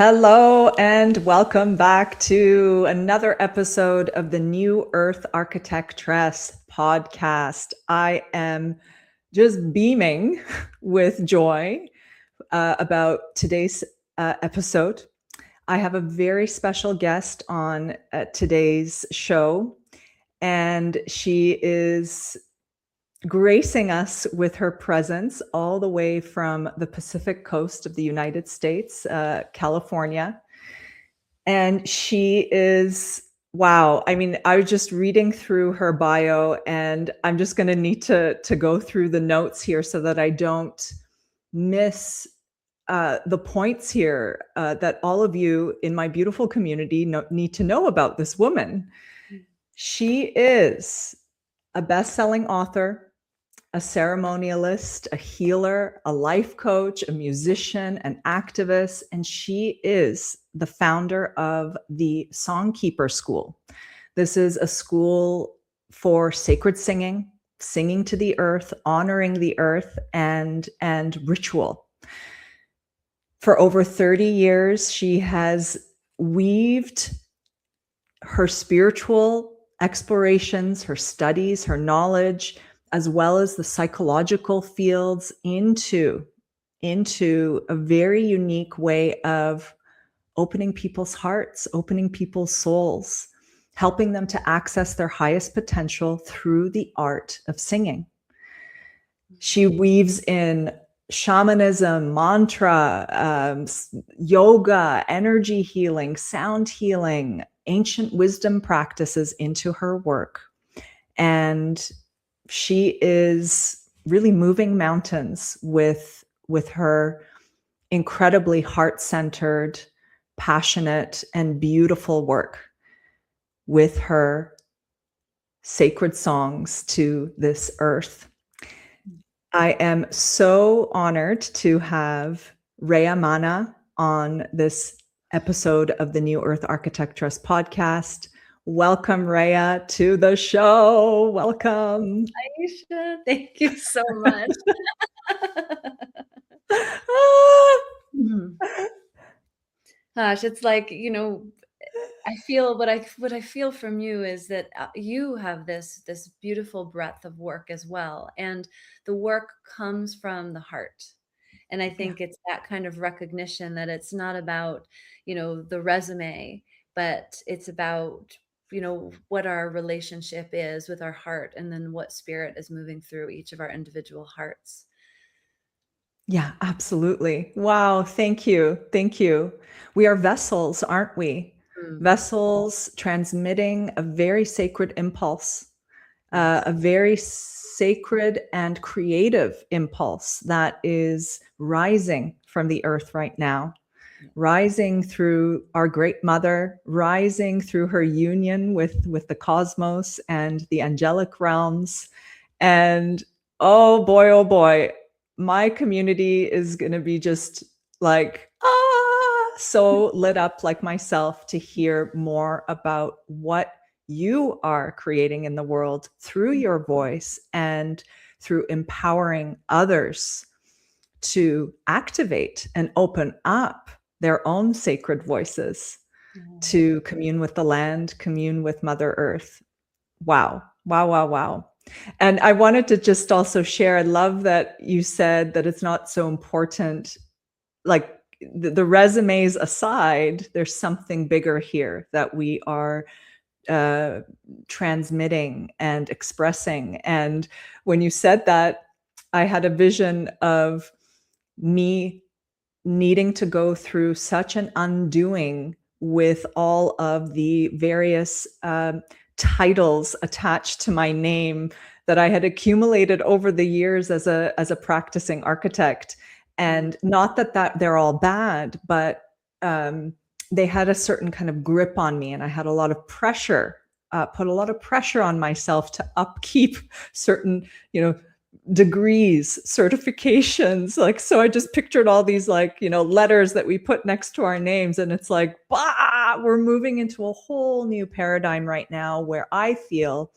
Hello and welcome back to another episode of the New Earth Architectress podcast. I am just beaming with joy about today's episode. I have a very special guest on today's show, and she is gracing us with her presence all the way from the Pacific coast of the United States, California. And she is, wow. I mean, I was just reading through her bio, and I'm just going to need to go through the notes here so that I don't miss the points here that all of you in my beautiful community need to know about this woman. She is a best-selling author, a ceremonialist, a healer, a life coach, a musician, an activist, and she is the founder of the Songkeeper School. This is a school for sacred singing, singing to the earth, honoring the earth, and ritual. For over 30 years, she has weaved her spiritual explorations, her studies, her knowledge, as well as the psychological fields into a very unique way of opening people's hearts, opening people's souls, helping them to access their highest potential through the art of singing. She weaves in shamanism, mantra, yoga, energy healing, sound healing, ancient wisdom practices into her work. And she is really moving mountains with her incredibly heart-centered, passionate, and beautiful work with her sacred songs to this earth. I am so honored to have Reya Manna on this episode of the New Earth Architectress podcast. Welcome, Reya, to the show. Welcome. Aisha, thank you so much. Gosh, it's like, I feel what I feel from you is that you have this beautiful breadth of work as well, and the work comes from the heart. And I think it's that kind of recognition that it's not about, the resume, but it's about, what our relationship is with our heart, and then what spirit is moving through each of our individual hearts. Yeah, absolutely. Wow. Thank you. Thank you. We are vessels, aren't we? Vessels transmitting a very sacred impulse, a very sacred and creative impulse that is rising from the earth right now, rising through our great mother, rising through her union with the cosmos and the angelic realms. And oh boy, my community is going to be just like, so lit up like myself to hear more about what you are creating in the world through your voice and through empowering others to activate and open up their own sacred voices to commune with the land, commune with Mother Earth. Wow. And I wanted to just also share, I love that you said that it's not so important, like the resumes aside, there's something bigger here that we are transmitting and expressing. And when you said that, I had a vision of me needing to go through such an undoing with all of the various titles attached to my name that I had accumulated over the years as a practicing architect. And not that they're all bad, but they had a certain kind of grip on me, and I had a lot of pressure, put a lot of pressure on myself to upkeep certain, degrees, certifications. Like, so I just pictured all these letters that we put next to our names, and it's like, we're moving into a whole new paradigm right now where I feel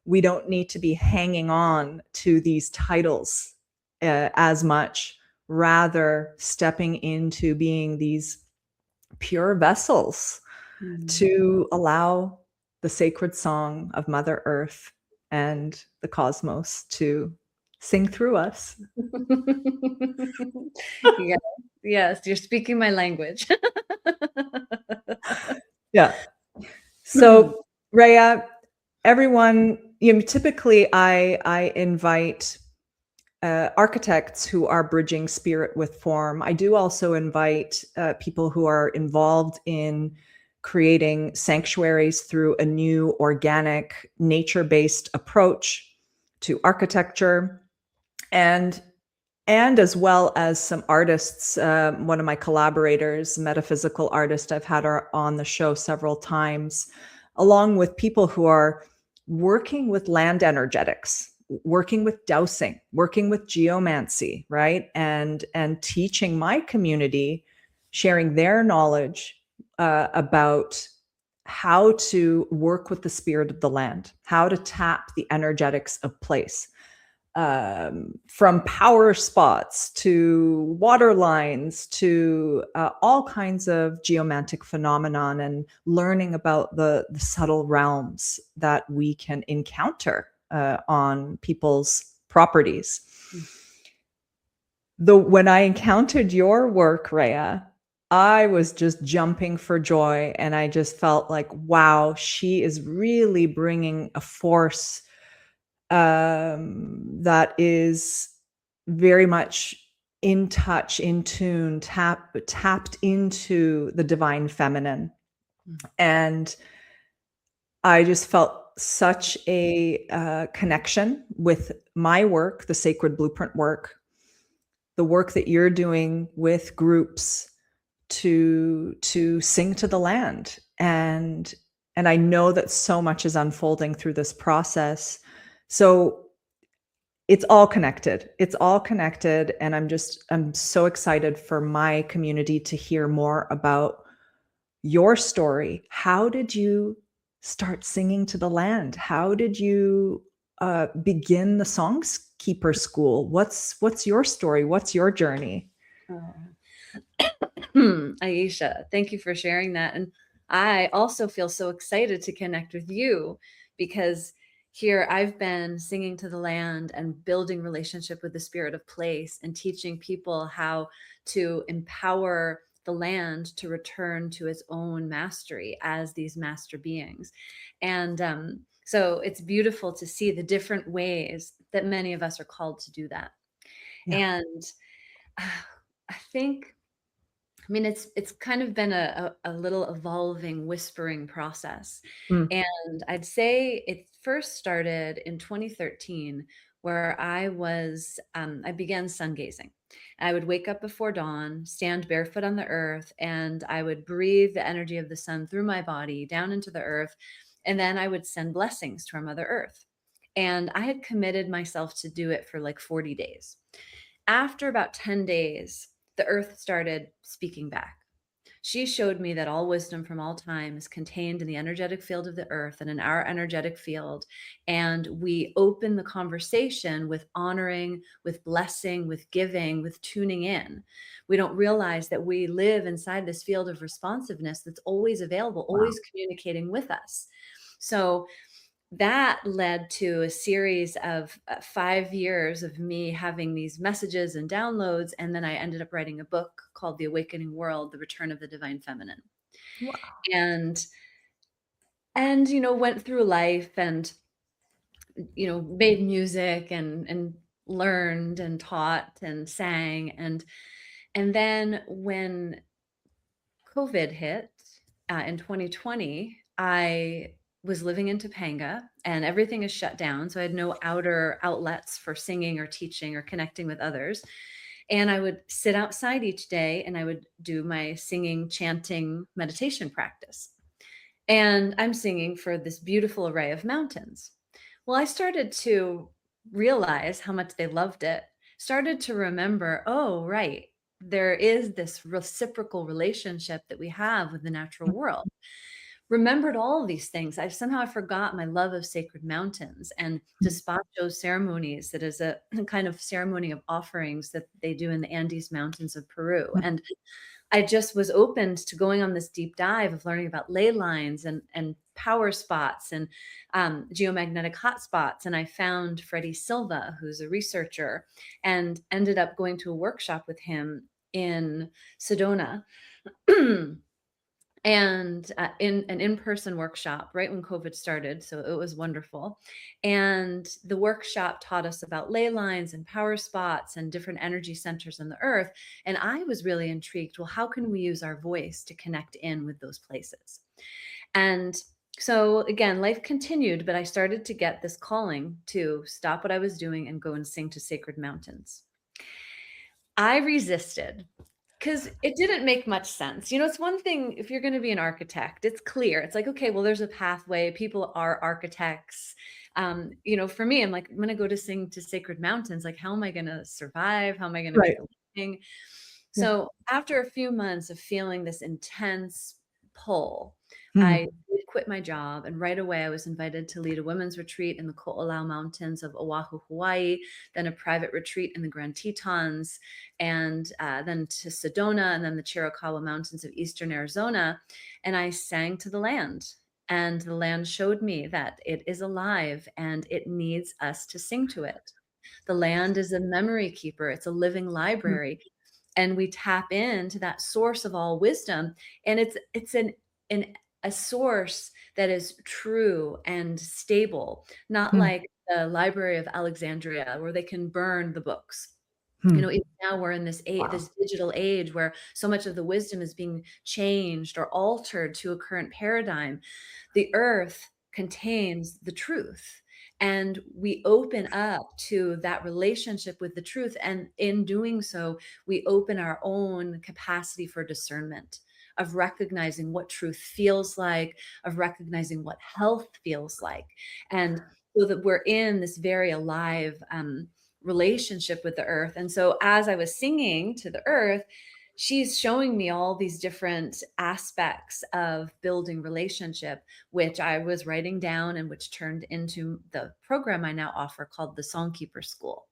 we don't need to be hanging on to these titles as much, rather stepping into being these pure vessels Mm. to allow the sacred song of Mother Earth and the cosmos to sing through us. Yeah. Yes, you're speaking my language. Yeah. So, Reya, everyone, typically I invite architects who are bridging spirit with form. I do also invite people who are involved in creating sanctuaries through a new organic, nature based approach to architecture. And as well as some artists. One of my collaborators, metaphysical artist, I've had her on the show several times, along with people who are working with land energetics, working with dowsing, working with geomancy, right? And teaching my community, sharing their knowledge about how to work with the spirit of the land, how to tap the energetics of place, from power spots to water lines to all kinds of geomantic phenomenon, and learning about the subtle realms that we can encounter on people's properties. When I encountered your work, Reya, I was just jumping for joy, and I just felt like, wow, she is really bringing a force that is very much in touch, in tune, tapped into the divine feminine. And I just felt such a connection with my work, the sacred blueprint work, the work that you're doing with groups to sing to the land. And I know that so much is unfolding through this process. So it's all connected. It's all connected. And I'm so excited for my community to hear more about your story. How did you start singing to the land? How did you begin the Songkeeper School? What's your story? What's your journey? Oh. Aisha, thank you for sharing that. And I also feel so excited to connect with you because here I've been singing to the land and building relationship with the spirit of place and teaching people how to empower the land to return to its own mastery as these master beings. And so it's beautiful to see the different ways that many of us are called to do that. Yeah. And I think, I mean, it's kind of been a little evolving, whispering process. Mm. And I'd say it first started in 2013, where I began sun gazing. I would wake up before dawn, stand barefoot on the earth, and I would breathe the energy of the sun through my body down into the earth. And then I would send blessings to our Mother Earth. And I had committed myself to do it for like 40 days. After about 10 days, the earth started speaking back. She showed me that all wisdom from all time is contained in the energetic field of the earth and in our energetic field. And we open the conversation with honoring, with blessing, with giving, with tuning in. We don't realize that we live inside this field of responsiveness that's always available, Wow. always communicating with us. So that led to a series of 5 years of me having these messages and downloads. And then I ended up writing a book called The Awakening World, The Return of the Divine Feminine. Wow. And, went through life and, made music and learned and taught and sang. And then when COVID hit in 2020, I was living in Topanga and everything is shut down. So I had no outer outlets for singing or teaching or connecting with others. And I would sit outside each day and I would do my singing, chanting, meditation practice. And I'm singing for this beautiful array of mountains. Well, I started to realize how much they loved it, started to remember, oh, right, there is this reciprocal relationship that we have with the natural world. Remembered all of these things. I forgot my love of sacred mountains and despacho ceremonies. That is a kind of ceremony of offerings that they do in the Andes Mountains of Peru. And I just was opened to going on this deep dive of learning about ley lines and power spots and geomagnetic hotspots. And I found Freddie Silva, who's a researcher, and ended up going to a workshop with him in Sedona. And in an in-person workshop right when COVID started. So it was wonderful. And the workshop taught us about ley lines and power spots and different energy centers on the earth. And I was really intrigued. Well, how can we use our voice to connect in with those places? And so again, life continued, but I started to get this calling to stop what I was doing and go and sing to sacred mountains. I resisted because it didn't make much sense. It's one thing if you're going to be an architect, it's clear. It's like, okay, well, there's a pathway. People are architects. For me, I'm like, I'm going to go to sing to sacred mountains. Like, how am I going to survive? How am I going to Right. make a living? Yeah. So after a few months of feeling this intense pull, Hmm. I did quit my job, and right away I was invited to lead a women's retreat in the Ko'olau Mountains of Oahu, Hawaii, then a private retreat in the Grand Tetons, and then to Sedona, and then the Chiricahua Mountains of eastern Arizona. And I sang to the land. And the land showed me that it is alive and it needs us to sing to it. The land is a memory keeper, it's a living library, and we tap into that source of all wisdom. And it's a source that is true and stable, not Hmm. like the Library of Alexandria where they can burn the books. Hmm. Even now we're in Wow. this digital age where so much of the wisdom is being changed or altered to a current paradigm. The earth contains the truth, and we open up to that relationship with the truth. And in doing so, we open our own capacity for discernment, of recognizing what truth feels like, of recognizing what health feels like. And so that we're in this very alive relationship with the earth. And so as I was singing to the earth, she's showing me all these different aspects of building relationship, which I was writing down and which turned into the program I now offer called the Songkeeper School.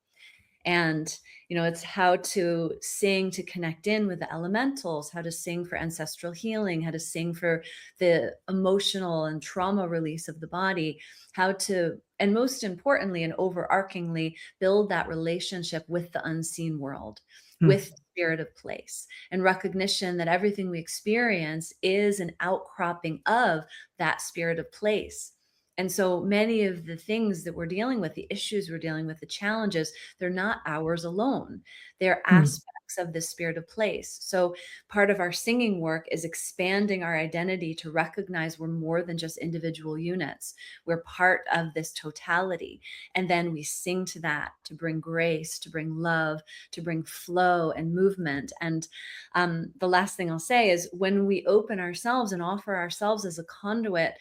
And it's how to sing to connect in with the elementals, how to sing for ancestral healing, how to sing for the emotional and trauma release of the body, how to, and most importantly and overarchingly, build that relationship with the unseen world, Hmm. with the spirit of place, and recognition that everything we experience is an outcropping of that spirit of place. And so many of the things that we're dealing with, the issues we're dealing with, the challenges, they're not ours alone. They're Hmm. aspects of the spirit of place. So part of our singing work is expanding our identity to recognize we're more than just individual units. We're part of this totality. And then we sing to that to bring grace, to bring love, to bring flow and movement. And the last thing I'll say is when we open ourselves and offer ourselves as a conduit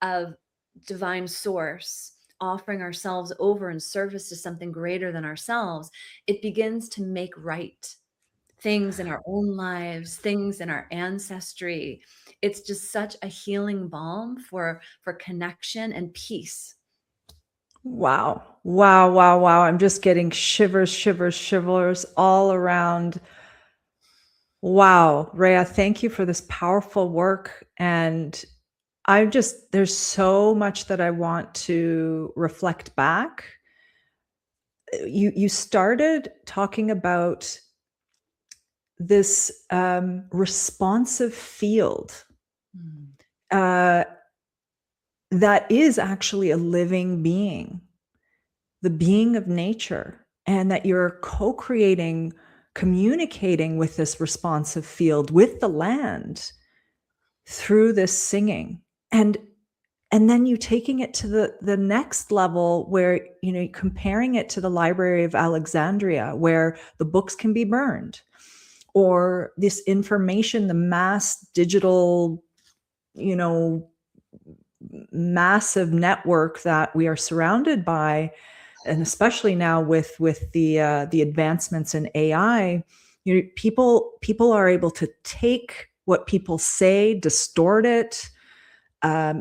of divine source, offering ourselves over in service to something greater than ourselves, it begins to make right things in our own lives, things in our ancestry. It's just such a healing balm for connection and peace. Wow. Wow. Wow. Wow. I'm just getting shivers, shivers, shivers all around. Wow. Reya, thank you for this powerful work. And there's so much that I want to reflect back. You started talking about this responsive field Mm. uh, that is actually a living being, the being of nature, and that you're co-creating, communicating with this responsive field, with the land through this singing. And then you taking it to the next level where, comparing it to the Library of Alexandria, where the books can be burned, or this information, the mass digital, you know, massive network that we are surrounded by, and especially now with the advancements in AI, people are able to take what people say, distort it.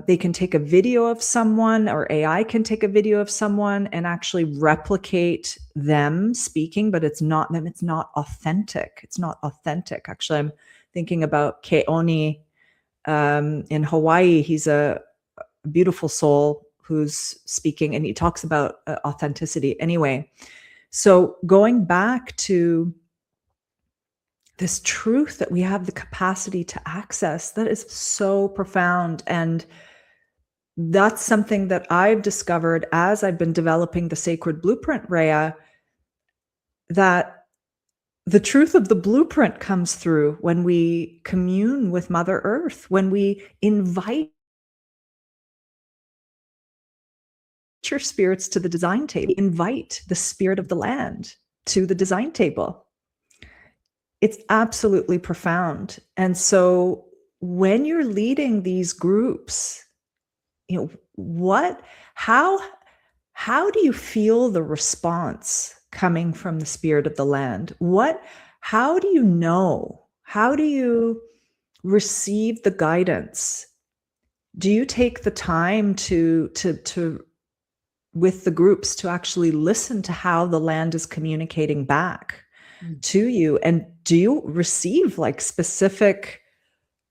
They can take a video of someone, or AI can take a video of someone and actually replicate them speaking, but it's not them. It's not authentic. It's not authentic. Actually, I'm thinking about Keoni in Hawaii. He's a beautiful soul who's speaking, and he talks about authenticity. Anyway, so going back to this truth that we have the capacity to access, that is so profound. And that's something that I've discovered as I've been developing the sacred blueprint, Reya, that the truth of the blueprint comes through when we commune with Mother Earth, when we invite your spirits to the design table, invite the spirit of the land to the design table. It's absolutely profound. And so when you're leading these groups, you know, how do you feel the response coming from the spirit of the land? How do you know? How do you receive the guidance? Do you take the time to with the groups to actually listen to how the land is communicating back to you? And do you receive like specific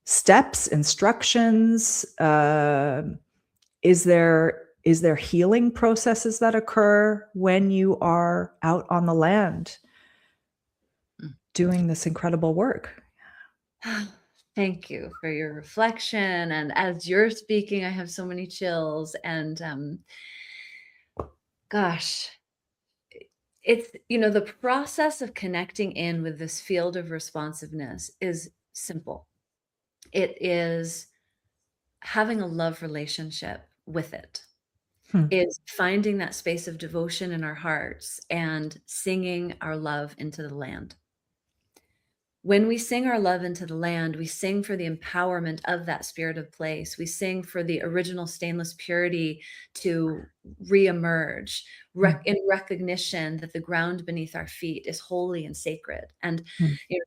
steps, instructions? Is there healing processes that occur when you are out on the land doing this incredible work? Thank you for your reflection. And as you're speaking, I have so many chills. And gosh, it's, the process of connecting in with this field of responsiveness is simple. It is having a love relationship with it, Hmm. is finding that space of devotion in our hearts and singing our love into the land. When we sing our love into the land, we sing for the empowerment of that spirit of place. We sing for the original stainless purity to reemerge in recognition that the ground beneath our feet is holy and sacred. And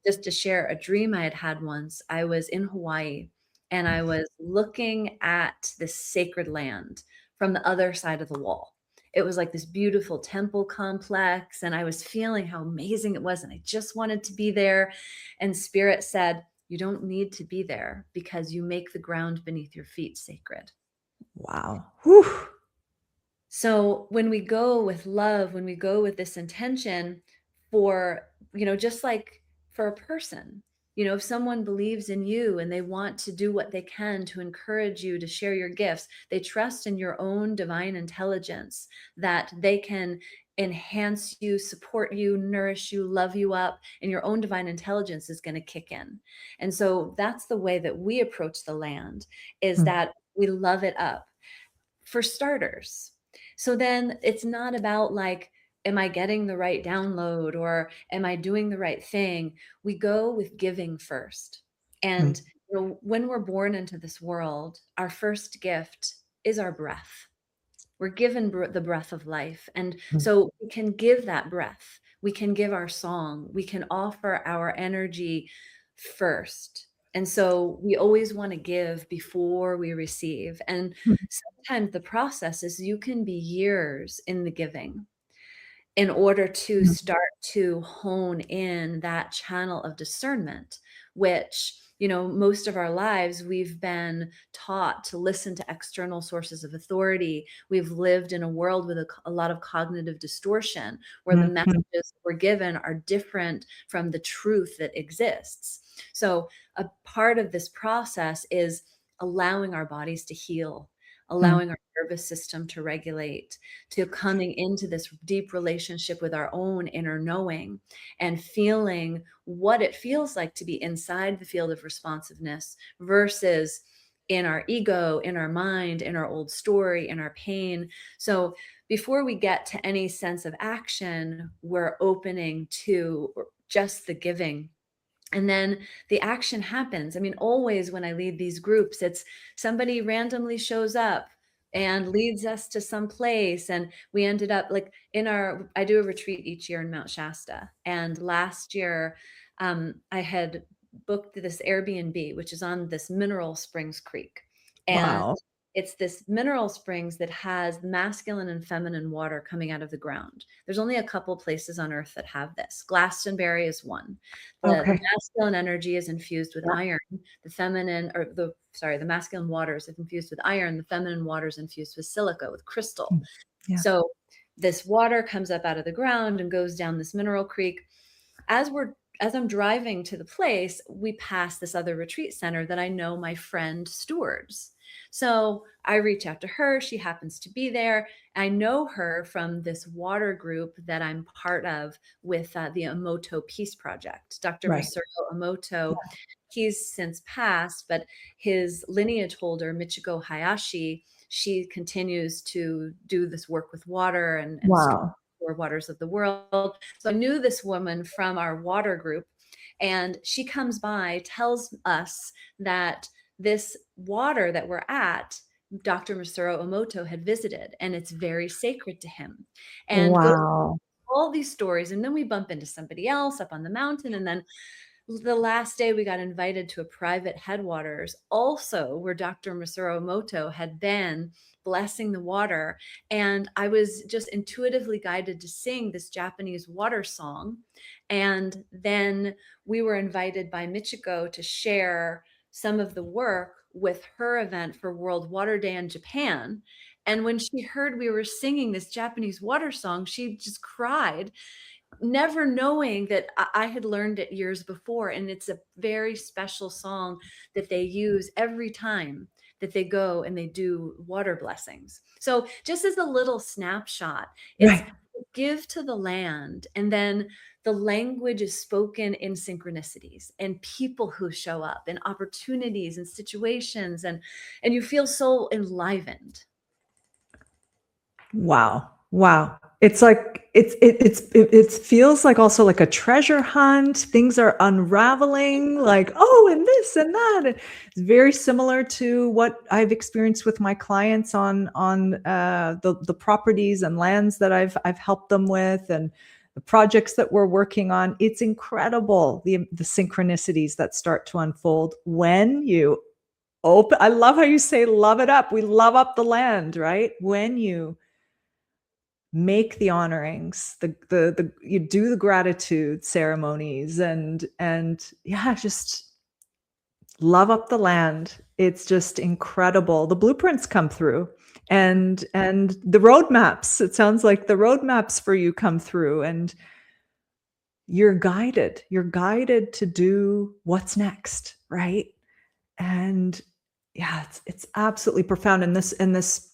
just to share a dream I had had once, I was in Hawaii and I was looking at this sacred land from the other side of the wall. It was like this beautiful temple complex, and I was feeling how amazing it was, and I just wanted to be there. And Spirit said, you don't need to be there because you make the ground beneath your feet sacred. Wow. Whew. So when we go with love, when we go with this intention for, just like for a person, if someone believes in you and they want to do what they can to encourage you to share your gifts, they trust in your own divine intelligence that they can enhance you, support you, nourish you, love you up, and your own divine intelligence is going to kick in. And so that's the way that we approach the land, is that we love it up for starters. So then it's not about like, am I getting the right download or am I doing the right thing? We go with giving first. And when we're born into this world, our first gift is our breath. We're given the breath of life. And so we can give that breath. We can give our song. We can offer our energy first. And so we always want to give before we receive. And sometimes the process is you can be years in the giving in order to start to hone in that channel of discernment, which, most of our lives, we've been taught to listen to external sources of authority. We've lived in a world with a lot of cognitive distortion where the messages we're given are different from the truth that exists. So a part of this process is allowing our bodies to heal, allowing our nervous system to regulate, to coming into this deep relationship with our own inner knowing and feeling what it feels like to be inside the field of responsiveness versus in our ego, in our mind, in our old story, in our pain. So before we get to any sense of action, we're opening to just the giving. And then the action happens. I mean, always when I lead these groups, it's somebody randomly shows up and leads us to some place. And we ended up like I do a retreat each year in Mount Shasta. And last year, I had booked this Airbnb, which is on this mineral springs creek. And Wow. It's this mineral springs that has masculine and feminine water coming out of the ground. There's only a couple places on earth that have this. Glastonbury is one. The Okay. masculine energy is infused with Yeah. iron. The masculine waters is infused with iron. The feminine water is infused with silica, with crystal. Yeah. So this water comes up out of the ground and goes down this mineral creek. As I'm driving to the place, we pass this other retreat center that I know my friend stewards. So I reach out to her. She happens to be there. I know her from this water group that I'm part of with the Emoto Peace Project. Dr. Right. Masaru Emoto, Yeah. he's since passed, but his lineage holder, Michiko Hayashi, she continues to do this work with water and store Wow. waters of the world. So I knew this woman from our water group, and she comes by, tells us that this water that we're at, Dr. Masaru Emoto had visited, and it's very sacred to him, and goes Wow. all these stories. And then we bump into somebody else up on the mountain, and then the last day we got invited to a private headwaters, also where Dr. Masaru Emoto had been blessing the water. And I was just intuitively guided to sing this Japanese water song. And then we were invited by Michiko to share some of the work with her event for World Water Day in Japan. And when she heard we were singing this Japanese water song, she just cried, never knowing that I had learned it years before. And it's a very special song that they use every time that they go and they do water blessings. So just as a little snapshot, it's Right. give to the land, and then the language is spoken in synchronicities and people who show up and opportunities and situations, and you feel so enlivened. Wow. Wow. It's like it feels like also like a treasure hunt. Things are unraveling, like, oh, and this and that. It's very similar to what I've experienced with my clients on the properties and lands that I've helped them with, and the projects that we're working on. It's incredible, the synchronicities that start to unfold when you open. I love how you say love it up. We love up the land, right? When you make the honorings, the you do the gratitude ceremonies, and yeah, just love up the land. It's just incredible. The blueprints come through, and the roadmaps. It sounds like the roadmaps for you come through, and you're guided. You're guided to do what's next, right? And yeah, it's absolutely profound. And this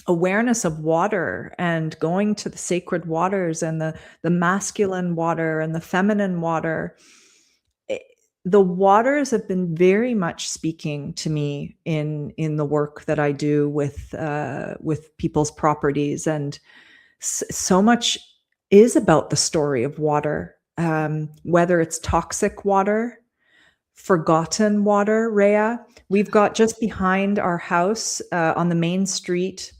awareness of water, and going to the sacred waters, and the masculine water and the feminine water. The waters have been very much speaking to me in the work that I do with people's properties, and so much is about the story of water, whether it's toxic water, forgotten water. Reya, we've got just behind our house on the main street,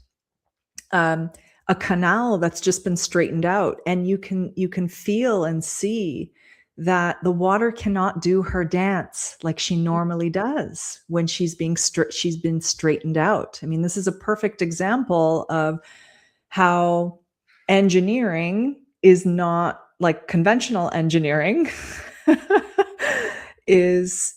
a canal that's just been straightened out, and you can feel and see that the water cannot do her dance like she normally does when she's been straightened out. I mean, this is a perfect example of how engineering is not like conventional engineering is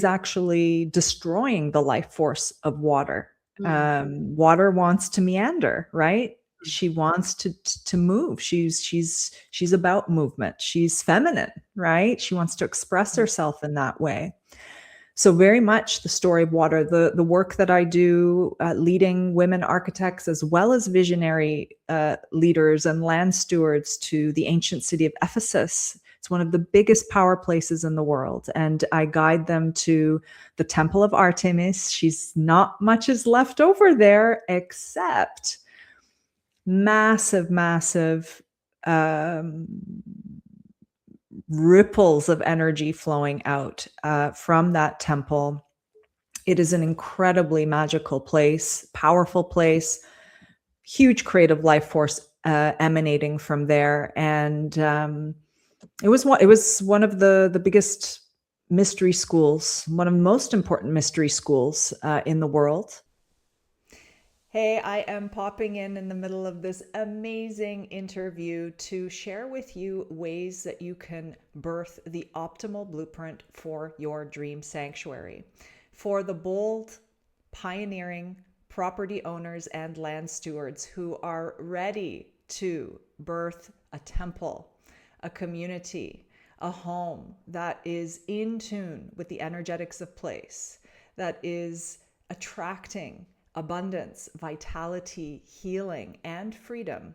actually destroying the life force of water. Water wants to meander, right? She wants to move. She's about movement. She's feminine, right? She wants to express herself in that way. So very much the story of water, the work that I do, leading women architects as well as visionary leaders and land stewards to the ancient city of Ephesus. It's one of the biggest power places in the world. And I guide them to the Temple of Artemis. She's not much is left over there except massive, massive ripples of energy flowing out from that temple. It is an incredibly magical place, powerful place, huge creative life force emanating from there. And it was one of the biggest mystery schools, one of the most important mystery schools in the world. Hey, I am popping in the middle of this amazing interview to share with you ways that you can birth the optimal blueprint for your dream sanctuary. For the bold, pioneering property owners and land stewards who are ready to birth a temple, a community, a home that is in tune with the energetics of place, that is attracting abundance, vitality, healing, and freedom,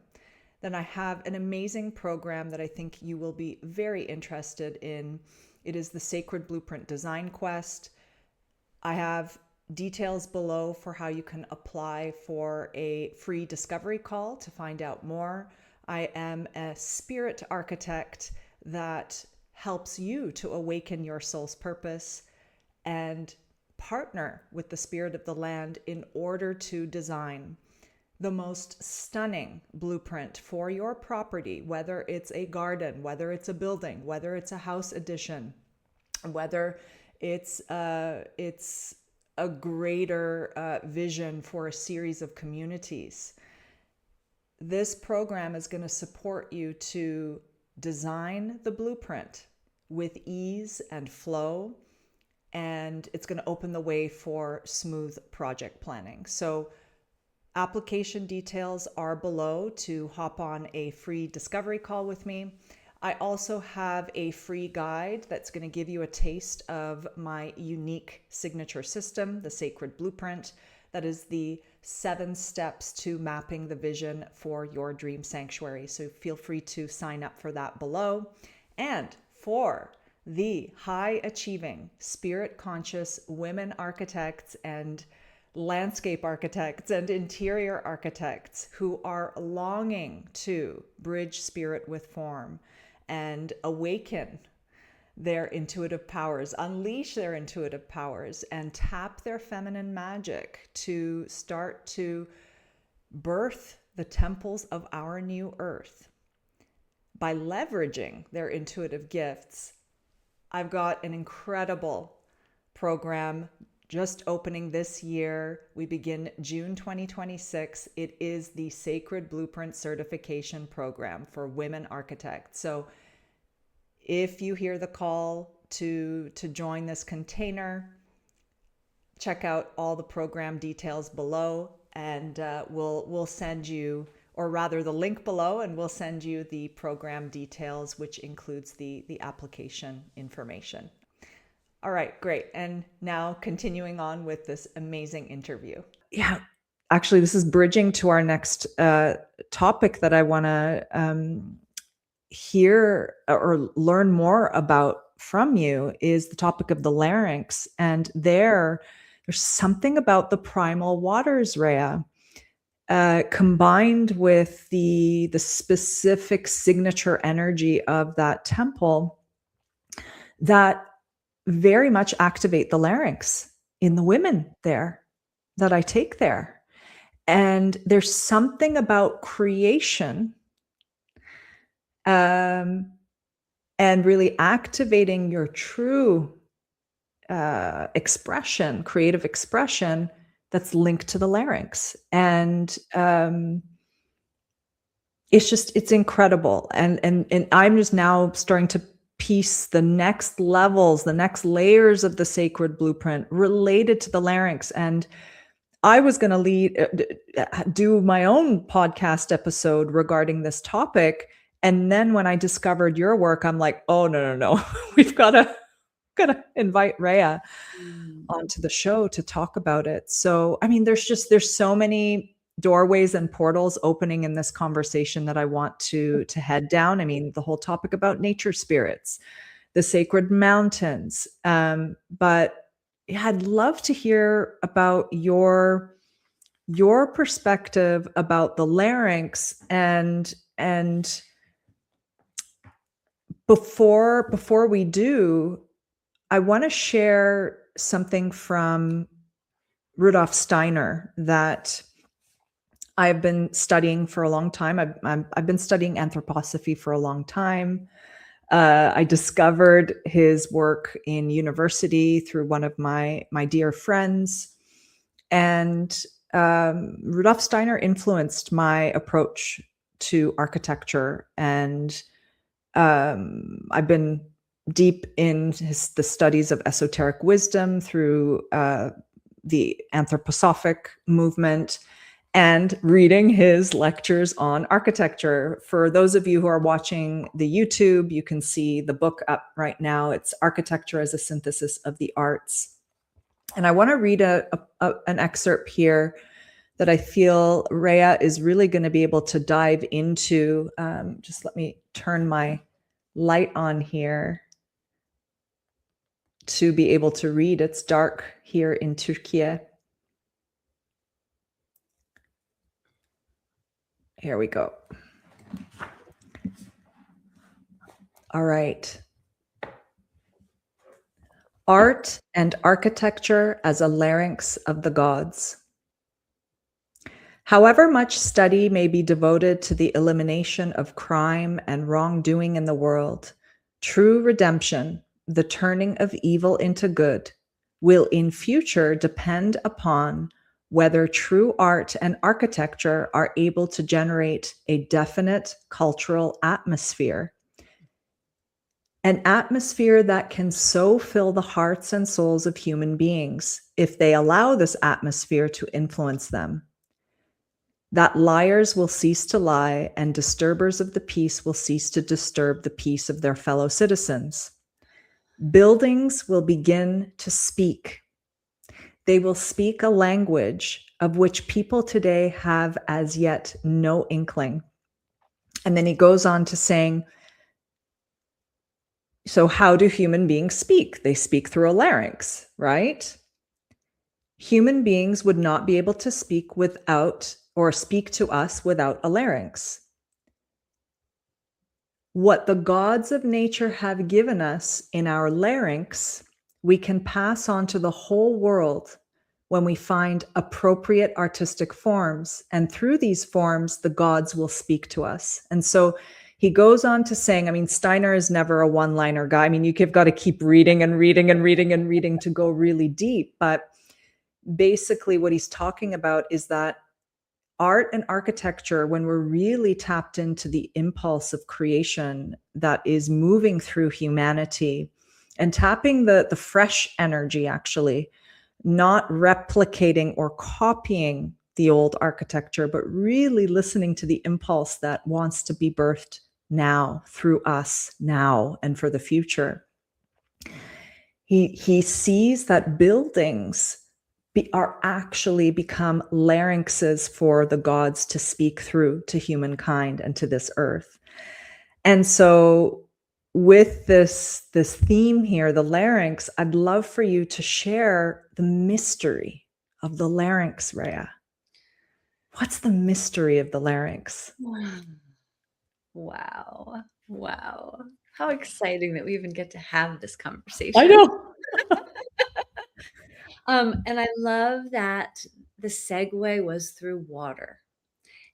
then I have an amazing program that I think you will be very interested in. It is the Sacred Blueprint Design Quest. I have details below for how you can apply for a free discovery call to find out more. I am a spirit architect that helps you to awaken your soul's purpose and partner with the spirit of the land in order to design the most stunning blueprint for your property, whether it's a garden, whether it's a building, whether it's a house addition, whether it's a greater vision for a series of communities. This program is going to support you to design the blueprint with ease and flow, and it's going to open the way for smooth project planning. So application details are below to hop on a free discovery call with me. I also have a free guide that's going to give you a taste of my unique signature system, the Sacred Blueprint. That is the 7 steps to mapping the vision for your dream sanctuary. So feel free to sign up for that below. And for the high achieving, spirit conscious women architects and landscape architects and interior architects who are longing to bridge spirit with form and awaken their intuitive powers, unleash their intuitive powers, and tap their feminine magic to start to birth the temples of our new earth by leveraging their intuitive gifts. I've got an incredible program just opening this year. We begin June 2026. It is the Sacred Blueprint Certification Program for women architects. So if you hear the call to join this container, check out all the program details below, and we'll send you, or rather the link below, and we'll send you the program details, which includes the application information. All right, great. And now continuing on with this amazing interview. Yeah, actually, this is bridging to our next topic that I want to hear or learn more about from you is the topic of the larynx. And there's something about the primal waters, Reya, combined with the specific signature energy of that temple that very much activate the larynx in the women there that I take there. And there's something about creation and really activating your true expression, creative expression, that's linked to the larynx. And it's incredible. And I'm just now starting to piece the next levels, the next layers of the sacred blueprint related to the larynx. And I was going to do my own podcast episode regarding this topic. And then when I discovered your work, I'm like, oh, no. We've got to invite Reya onto the show to talk about it. So, I mean, there's so many doorways and portals opening in this conversation that I want to head down. I mean, the whole topic about nature spirits, the sacred mountains. But yeah, I'd love to hear about your perspective about the larynx and before we do, I want to share something from Rudolf Steiner that I've been studying for a long time. I've been studying anthroposophy for a long time. I discovered his work in university through one of my dear friends, and Rudolf Steiner influenced my approach to architecture, and I've been deep in the studies of esoteric wisdom through the anthroposophic movement, and reading his lectures on architecture. For those of you who are watching the YouTube, you can see the book up right now. It's Architecture as a Synthesis of the Arts. And I want to read an excerpt here that I feel Reya is really going to be able to dive into. Just let me turn my light on here to be able to read. It's dark here in Turkey. Here we go. All right. Art and architecture as a larynx of the gods. However much study may be devoted to the elimination of crime and wrongdoing in the world, true redemption, the turning of evil into good, will in future depend upon whether true art and architecture are able to generate a definite cultural atmosphere. An atmosphere that can so fill the hearts and souls of human beings, if they allow this atmosphere to influence them, that liars will cease to lie and disturbers of the peace will cease to disturb the peace of their fellow citizens. Buildings will begin to speak. They will speak a language of which people today have as yet no inkling. And then he goes on to saying, so how do human beings speak? They speak through a larynx, right? Human beings would not be able to speak without, or speak to us without a larynx. What the gods of nature have given us in our larynx, we can pass on to the whole world when we find appropriate artistic forms. And through these forms, the gods will speak to us. And so he goes on to saying, I mean, Steiner is never a one-liner guy. I mean, you've got to keep reading and reading and reading and reading to go really deep. But basically what he's talking about is that art and architecture, when we're really tapped into the impulse of creation that is moving through humanity and tapping the fresh energy, actually, not replicating or copying the old architecture, but really listening to the impulse that wants to be birthed now through us now and for the future. He sees that buildings are actually become larynxes for the gods to speak through to humankind and to this earth. And so with this theme here, the larynx, I'd love for you to share the mystery of the larynx, Reya. What's the mystery of the larynx? Wow. Wow. How exciting that we even get to have this conversation. I know. And I love that the segue was through water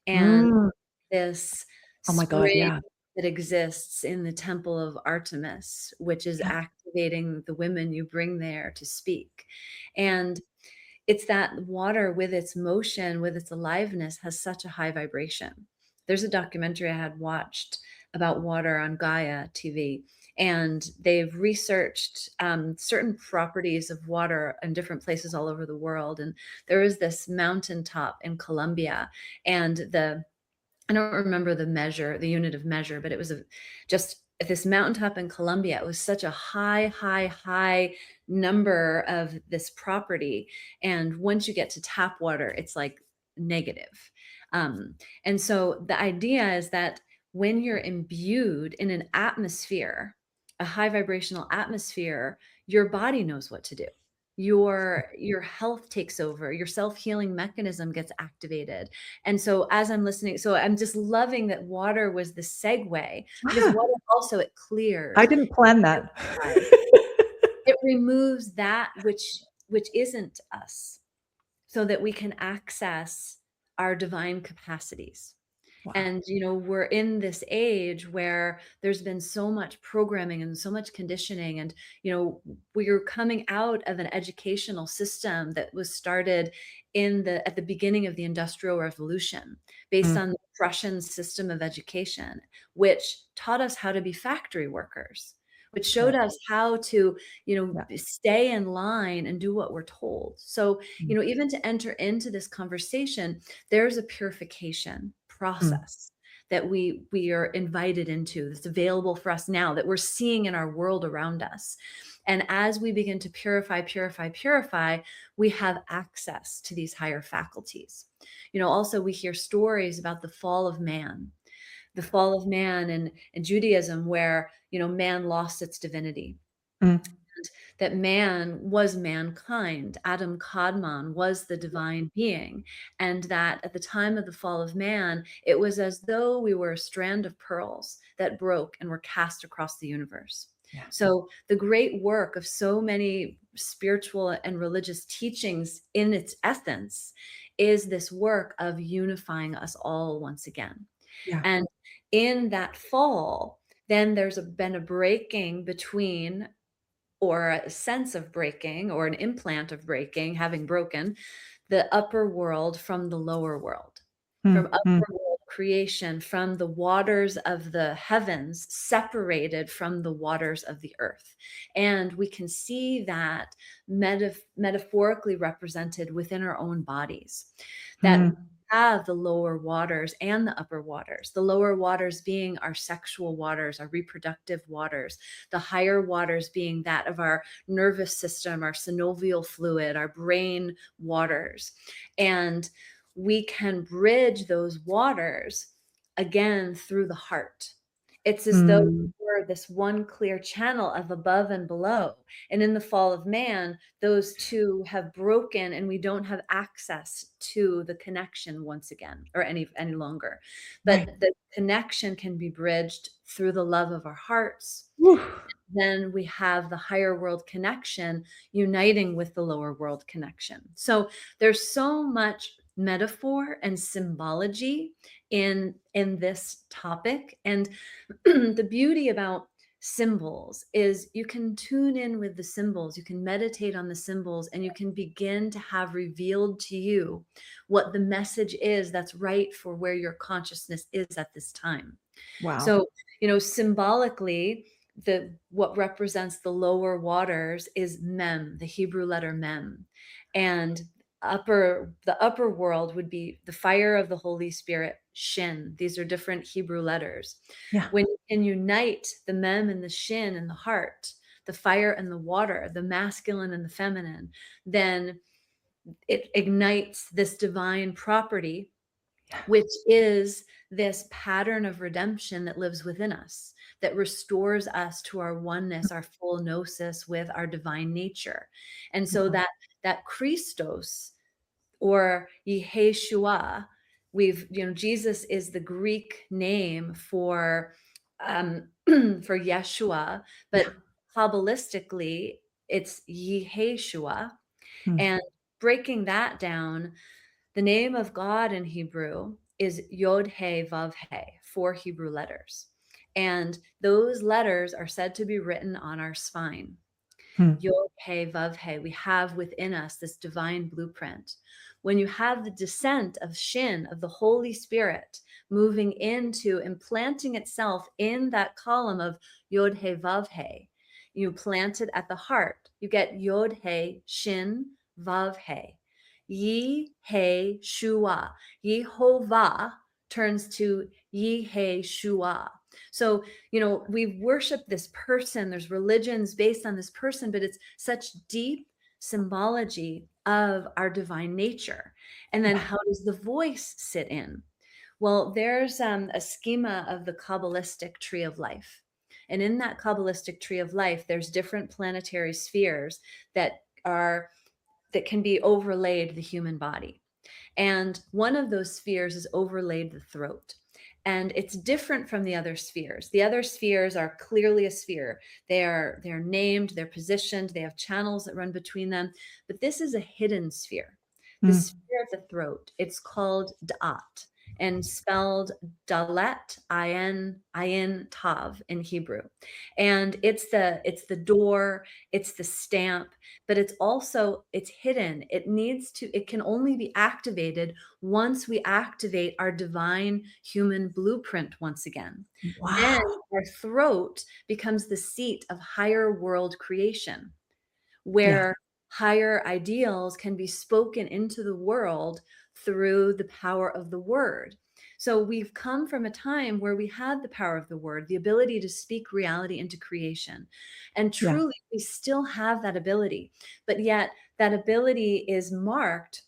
and this Oh my God, spring yeah. that exists in the temple of Artemis, which is activating the women you bring there to speak. And it's that water with its motion, with its aliveness, has such a high vibration. There's a documentary I had watched about water on Gaia TV, and they've researched certain properties of water in different places all over the world. And there was this mountaintop in Colombia, and I don't remember the unit of measure, but it was just at this mountaintop in Colombia. It was such a high number of this property. And once you get to tap water, it's like negative. And so the idea is that when you're imbued in an atmosphere, a high vibrational atmosphere, your body knows what to do. Your health takes over, your self-healing mechanism gets activated. And so as I'm listening, so I'm just loving that water was the segue, because water also, it clears. I didn't plan that. It removes that which isn't us, so that we can access our divine capacities. Wow. And, we're in this age where there's been so much programming and so much conditioning. And, we're coming out of an educational system that was started at the beginning of the Industrial Revolution, based Mm. on the Prussian system of education, which taught us how to be factory workers, which showed Right. us how to, Yeah. stay in line and do what we're told. So, Mm. even to enter into this conversation, there's a purification Mm. process that we are invited into, that's available for us now, that we're seeing in our world around us. And as we begin to purify, we have access to these higher faculties. Also, we hear stories about the fall of man in Judaism, where, man lost its divinity, Mm. that man was mankind. Adam Kadmon was the divine being. And that at the time of the fall of man, it was as though we were a strand of pearls that broke and were cast across the universe. Yeah. So the great work of so many spiritual and religious teachings in its essence is this work of unifying us all once again. Yeah. And in that fall, then been a breaking between, or a sense of breaking, or an implant of breaking, having broken the upper world from the lower world, from Mm. Mm. upper world creation, from the waters of the heavens separated from the waters of the earth. And we can see that metaphorically represented within our own bodies, that we Mm. have the lower waters and the upper waters, the lower waters being our sexual waters, our reproductive waters, the higher waters being that of our nervous system, our synovial fluid, our brain waters. And we can bridge those waters again through the heart. It's as though Mm. we're this one clear channel of above and below. And in the fall of man, those two have broken, and we don't have access to the connection once again, or any longer. Right. But the connection can be bridged through the love of our hearts. Woo. Then we have the higher world connection uniting with the lower world connection. So there's so much metaphor and symbology in this topic. And the beauty about symbols is you can tune in with the symbols, you can meditate on the symbols, and you can begin to have revealed to you what the message is that's right for where your consciousness is at this time. Wow. So, symbolically, what represents the lower waters is mem, the Hebrew letter mem. And the upper world would be the fire of the Holy Spirit, shin. These are different Hebrew letters. Yeah. When you can unite the mem and the shin and the heart, the fire and the water, the masculine and the feminine, then it ignites this divine property, Yeah. which is this pattern of redemption that lives within us, that restores us to our oneness, our full gnosis with our divine nature. And so Wow. that Christos, or Yeshua, Jesus is the Greek name for for Yeshua, Yeah. but Kabbalistically it's Yeshua. Mm. And breaking that down, the name of God in Hebrew is Yod He Vav He, 4 Hebrew letters. And those letters are said to be written on our spine. Mm. Yod He Vav He. We have within us this divine blueprint. When you have the descent of Shin, of the Holy Spirit, moving into implanting itself in that column of Yod He Vav He, you plant it at the heart. You get Yod He Shin Vav He. Yi He Shua. Yehovah turns to Yi He Shua. So, we worship this person. There's religions based on this person, but it's such deep symbology of our divine nature. And then Yeah. how does the voice sit in? Well, there's a schema of the Kabbalistic tree of life. And in that Kabbalistic tree of life, there's different planetary spheres that can be overlaid the human body. And one of those spheres is overlaid the throat. And it's different from the other spheres. The other spheres are clearly a sphere. They're named, they're positioned, they have channels that run between them. But this is a hidden sphere. The Mm. sphere of the throat, it's called Da'at. and spelled dalet, ayin tav in Hebrew. And it's the door, it's the stamp, but it's hidden. It can only be activated once we activate our divine human blueprint once again. Then Wow. our throat becomes the seat of higher world creation, Yeah. where higher ideals can be spoken into the world through the power of the word. So we've come from a time where we had the power of the word, the ability to speak reality into creation. And Yeah. truly, we still have that ability. But yet, that ability is marked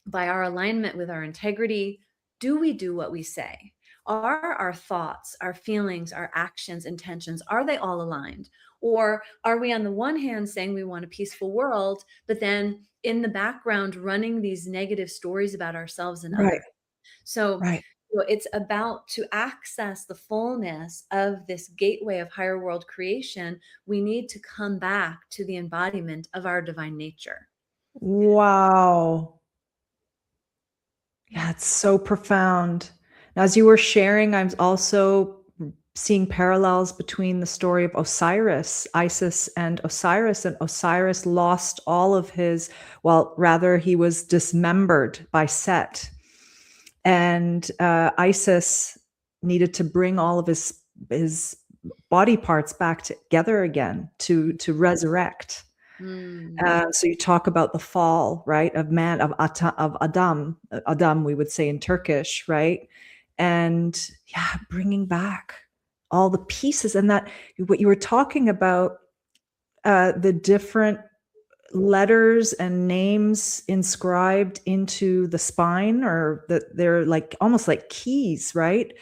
by our alignment with our integrity. Do we do what we say? Are our thoughts, our feelings, our actions, intentions, are they all aligned? Or are we on the one hand saying we want a peaceful world, but then in the background running these negative stories about ourselves and Right. others? So Right. it's about to access the fullness of this gateway of higher world creation. We need to come back to the embodiment of our divine nature. Wow. Yeah, it's so profound. As you were sharing, I'm also seeing parallels between the story of Osiris, Isis and Osiris. And Osiris lost all of his, well, rather, he was dismembered by Set. And Isis needed to bring all of his body parts back together again to resurrect. Mm. So you talk about the fall, right, of man, of Adam, we would say in Turkish, right? And yeah, bringing back all the pieces, and that what you were talking about, the different letters and names inscribed into the spine, or that they're like almost like keys, right?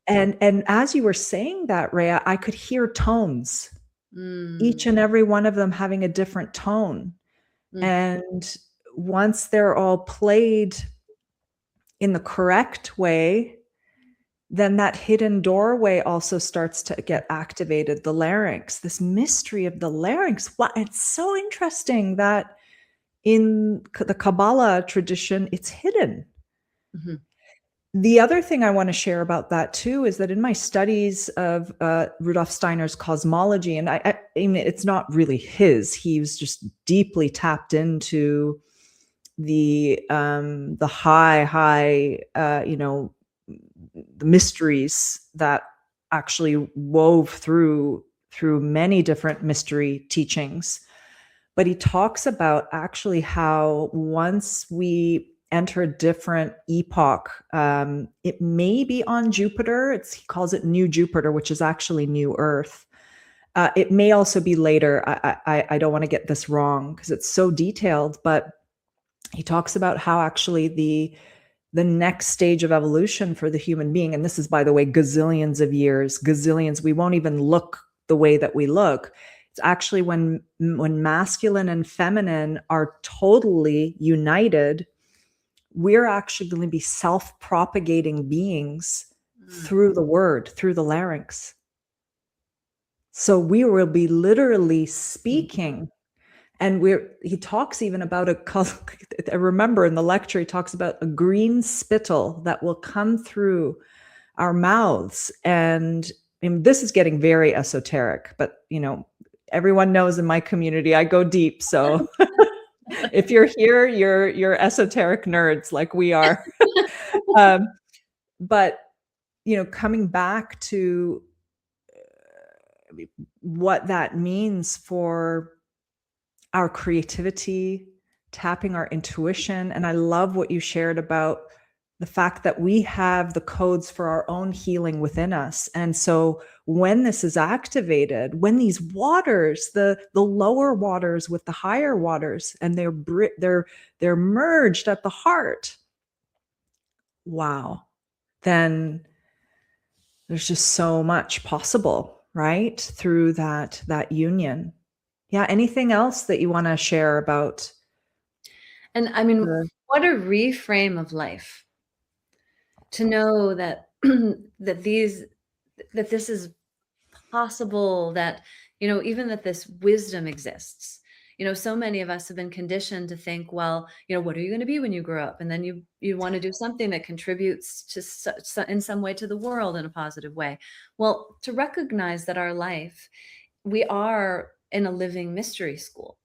And as you were saying that, Reya, I could hear tones, each Mm. and every one of them having a different tone. Mm. And once they're all played in the correct way, then that hidden doorway also starts to get activated, the larynx, this mystery of the larynx. What, it's so interesting that in the Kabbalah tradition, it's hidden. Mhm. The other thing I want to share about that too is that in my studies of Rudolf Steiner's cosmology, and I mean, it's not really his, he was just deeply tapped into the high the mysteries that actually wove through many different mystery teachings. But he talks about actually how once we enter a different epoch, it may be on Jupiter. He calls it New Jupiter, which is actually New Earth. It may also be later. I don't want to get this wrong because it's so detailed, but he talks about how actually the next stage of evolution for the human being, and this is, by the way, gazillions of years, gazillions, we won't even look the way that we look. It's actually when masculine and feminine are totally united, we're actually going to be self-propagating beings Mm. through the word, through the larynx. So we will be literally Mm. speaking. And he talks even about I remember in the lecture, he talks about a green spittle that will come through our mouths. And this is getting very esoteric, but everyone knows in my community, I go deep. So if you're here, you're esoteric nerds like we are. um, but, coming back to what that means for our creativity, tapping our intuition. And I love what you shared about the fact that we have the codes for our own healing within us. And so when this is activated, when these waters, the lower waters with the higher waters, and they're merged at the heart, wow, then there's just so much possible, right? Through that union. Yeah, anything else that you want to share about And I mean, the what a reframe of life to know that that this is possible, that even that this wisdom exists. So many of us have been conditioned to think, well, what are you going to be when you grow up? And then you want to do something that contributes to in some way to the world in a positive way. Well, to recognize that our life, we are in a living mystery school,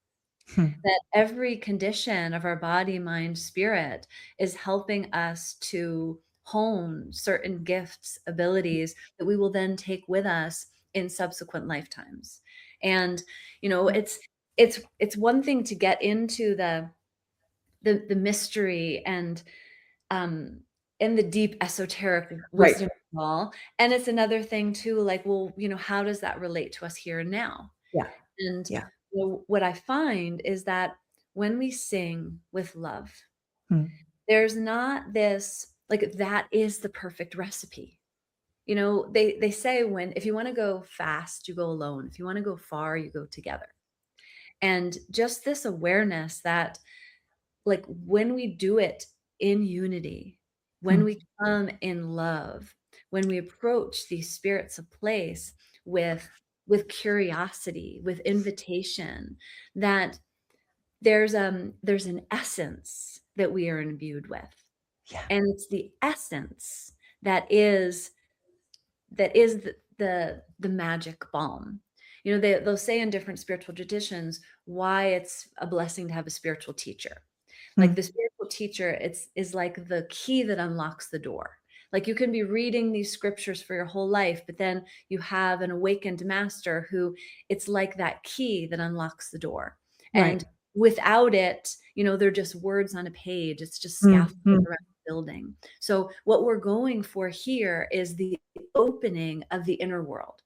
Hmm. that every condition of our body, mind, spirit is helping us to hone certain gifts, abilities that we will then take with us in subsequent lifetimes. And it's one thing to get into the mystery um and the deep esoteric Right. wisdom of all, and it's another thing too, like, well, how does that relate to us here and now? Yeah. And Yeah. what I find is that when we sing with love, Hmm. there's not this, like, that is the perfect recipe. They say, when if you want to go fast, you go alone. If you want to go far, you go together. And just this awareness that, like, when we do it in unity, when Hmm. we come in love, when we approach these spirits of place with curiosity, with invitation, that there's an essence that we are imbued with. Yeah. And it's the essence that is the magic balm. They'll say in different spiritual traditions why it's a blessing to have a spiritual teacher. Hmm. Like, the spiritual teacher, is like the key that unlocks the door. Like, you can be reading these scriptures for your whole life, but then you have an awakened master who, it's like that key that unlocks the door. Right. And without it, they're just words on a page. It's just Hmm. scaffolding Hmm. around the building. So what we're going for here is the opening of the inner world.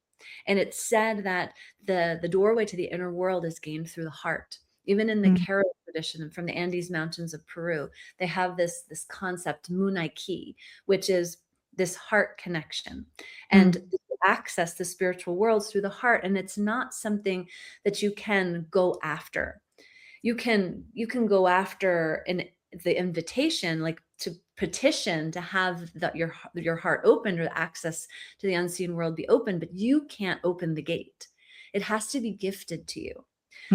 And it's said that the doorway to the inner world is gained through the heart. Even in the Hmm. Carol tradition from the Andes Mountains of Peru, they have this concept, Munaiki, which is this heart connection. And Hmm. you access the spiritual worlds through the heart. And it's not something that you can go after. You can go after the invitation, like, to petition to have your heart opened, or the access to the unseen world be open, but you can't open the gate. It has to be gifted to you.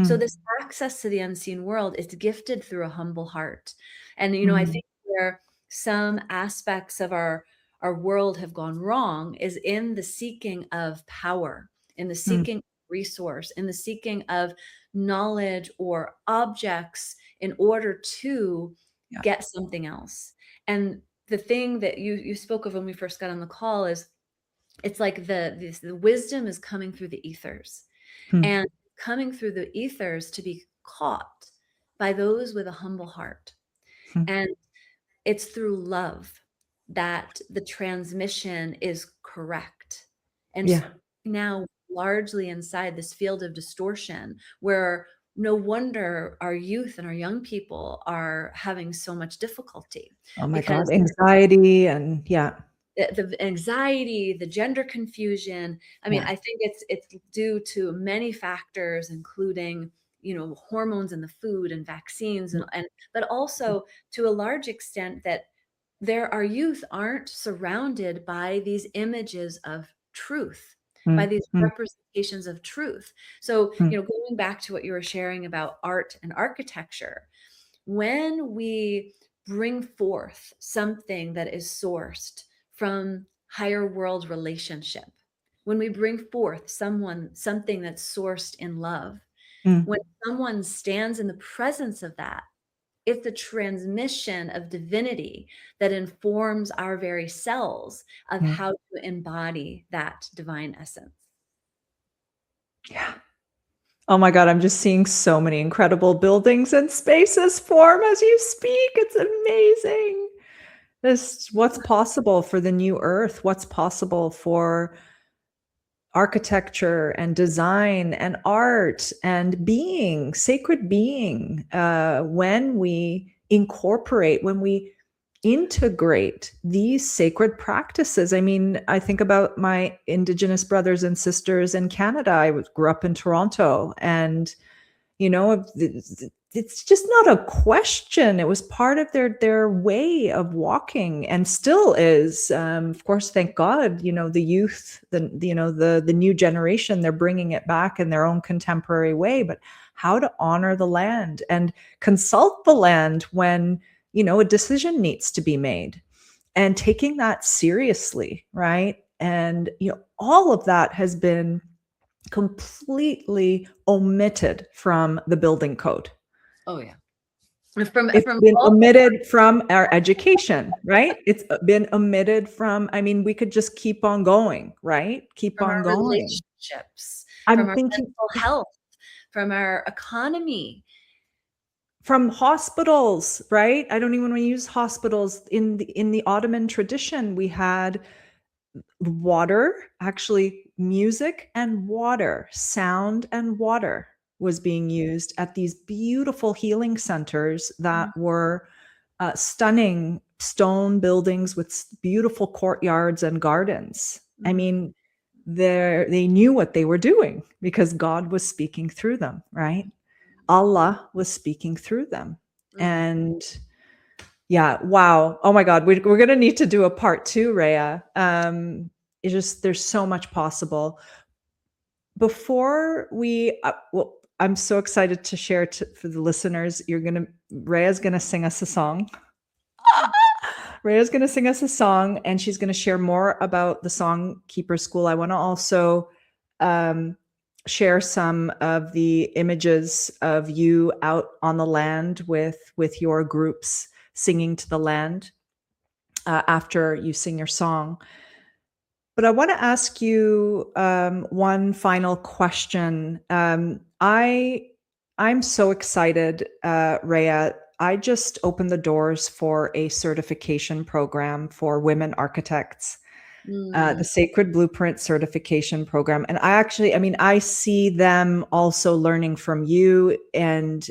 So Hmm. this access to the unseen world is gifted through a humble heart. And I Hmm. think where some aspects of our world have gone wrong is in the seeking of power, in the Hmm. seeking of resource, in the seeking of knowledge or objects in order to Yeah. get something else. And the thing that you spoke of when we first got on the call is, it's like the wisdom is coming through the ethers, Hmm. and coming through the ethers to be caught by those with a humble heart. Hmm. And it's through love that the transmission is correct. And Yeah. now largely inside this field of distortion, where no wonder our youth and our young people are having so much difficulty, Oh my God. because Anxiety and yeah. the anxiety, the gender confusion. I mean, Yeah. I think it's due to many factors, including, hormones in the food and vaccines, and but also to a large extent that our youth aren't surrounded by these images of truth, Hmm. by these Hmm. representations of truth. So, Hmm. going back to what you were sharing about art and architecture, when we bring forth something that is sourced from higher world relationship, when we bring forth something that's sourced in love, Hmm. when someone stands in the presence of that, it's a transmission of divinity that informs our very cells of Hmm. how to embody that divine essence. Yeah. Oh my God, I'm just seeing so many incredible buildings and spaces form as you speak. It's amazing. This what's possible for the new earth, what's possible for architecture and design and art and being, sacred being, when we incorporate, when we integrate these sacred practices. I mean, I think about my Indigenous brothers and sisters in Canada. Grew up in Toronto, and it's just not a question. It was part of their way of walking, and still is. Of course, thank God, the youth, the new generation, they're bringing it back in their own contemporary way. But how to honor the land and consult the land when a decision needs to be made, and taking that seriously, right? And all of that has been completely omitted from the building code. Oh yeah. From It's from been all omitted from our education, right? It's been omitted from, I mean, we could just keep on going, right? Keep from on our going. relationships, from I'm our thinking mental health, from our economy. from hospitals, right? I don't even want to use hospitals. In the Ottoman tradition, we had water, actually music and water, sound and water was being used at these beautiful healing centers that were stunning stone buildings with beautiful courtyards and gardens. I mean, they knew what they were doing because God was speaking through them, right? Allah was speaking through them. Mm. And yeah, wow. Oh my God, we're going to need to do a part two, Reya. It's just, there's so much possible. Before we, well, I'm so excited to share for the listeners. Reya's going to sing us a song. Reya's going to sing us a song, and she's going to share more about the Songkeeper School. I want to also um, share some of the images of you out on the land with your groups singing to the land after you sing your song. But I want to ask you one final question. I'm so excited, Reya. I just opened the doors for a certification program for women architects, the Mm. Sacred Blueprint Certification Program. And I see them also learning from you and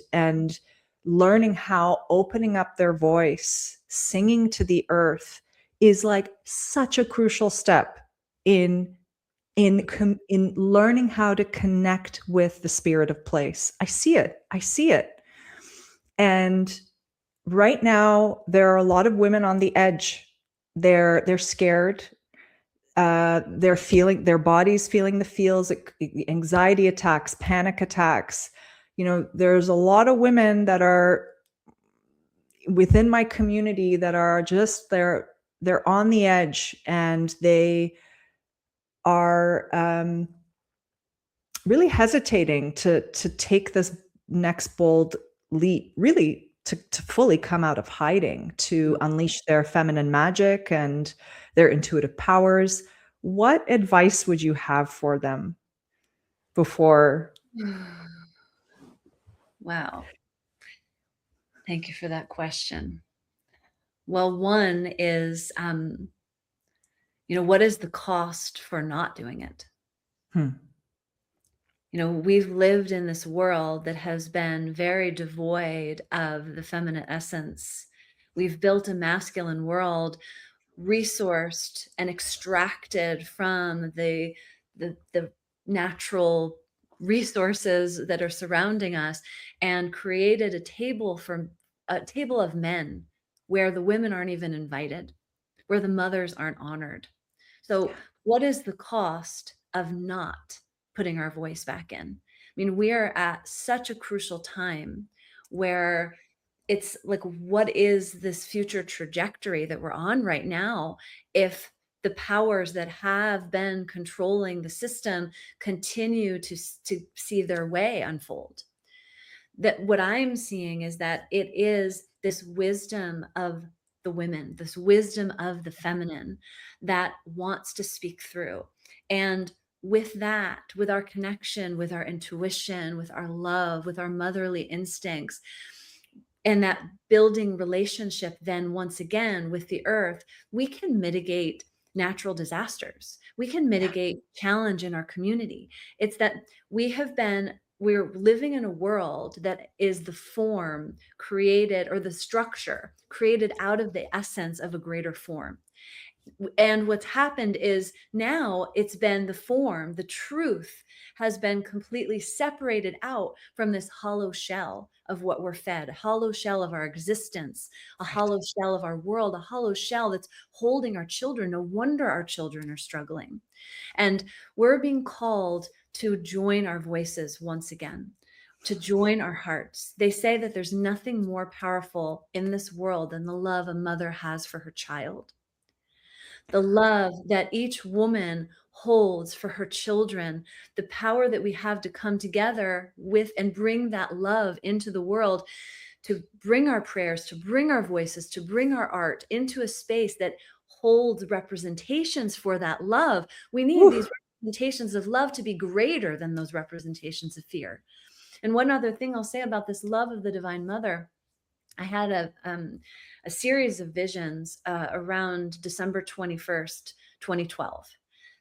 learning how opening up their voice, singing to the earth is like such a crucial step in in learning how to connect with the spirit of place. I see it. I see it. And right now there are a lot of women on the edge. They're scared. They're feeling, their bodies feeling the feels, anxiety attacks, panic attacks. There's a lot of women that are within my community that are just they're on the edge, and they are really hesitating to take this next bold leap, really to fully come out of hiding, to unleash their feminine magic and their intuitive powers. What advice would you have for them before? Wow. Thank you for that question. Well, one is, what is the cost for not doing it? Hmm. We've lived in this world that has been very devoid of the feminine essence. We've built a masculine world, resourced and extracted from the natural resources that are surrounding us, and created a table of men where the women aren't even invited, where the mothers aren't honored. So what is the cost of not putting our voice back in? I mean, we are at such a crucial time where it's like, what is this future trajectory that we're on right now if the powers that have been controlling the system continue to see their way unfold? That what I'm seeing is that it is this wisdom of the women, this wisdom of the feminine that wants to speak through. And with that, with our connection, with our intuition, with our love, with our motherly instincts, and that building relationship then once again with the earth, we can mitigate natural disasters. We can mitigate challenge in our community. It's that we're living in a world that is the form created, or the structure created out of the essence of a greater form. And what's happened is now it's been the form, the truth has been completely separated out from this hollow shell of what we're fed, a hollow shell of our existence, a Right. hollow shell of our world, a hollow shell that's holding our children. No wonder our children are struggling. And we're being called to join our voices once again, to join our hearts. They say that there's nothing more powerful in this world than the love a mother has for her child. The love that each woman holds for her children, the power that we have to come together with and bring that love into the world, to bring our prayers, to bring our voices, to bring our art into a space that holds representations for that love. We need Whew. these representations of love to be greater than those representations of fear. And one other thing I'll say about this love of the Divine Mother, I had a series of visions around December 21st, 2012.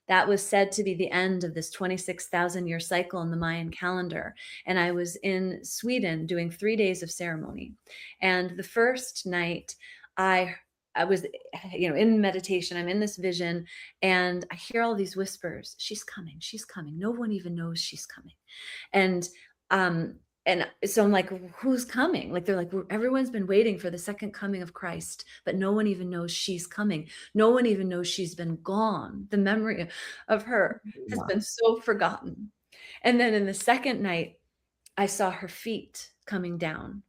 That was said to be the end of this 26,000 year cycle in the Mayan calendar. And I was in Sweden doing 3 days of ceremony. And the first night, I I was, in meditation. I'm in this vision, and I hear all these whispers. She's coming. She's coming. No one even knows she's coming. And um, and so I'm like, who's coming? Like, they're like, everyone's been waiting for the second coming of Christ, but no one even knows she's coming. No one even knows she's been gone. The memory of her has Wow. been so forgotten. And then in the second night, I saw her feet coming down.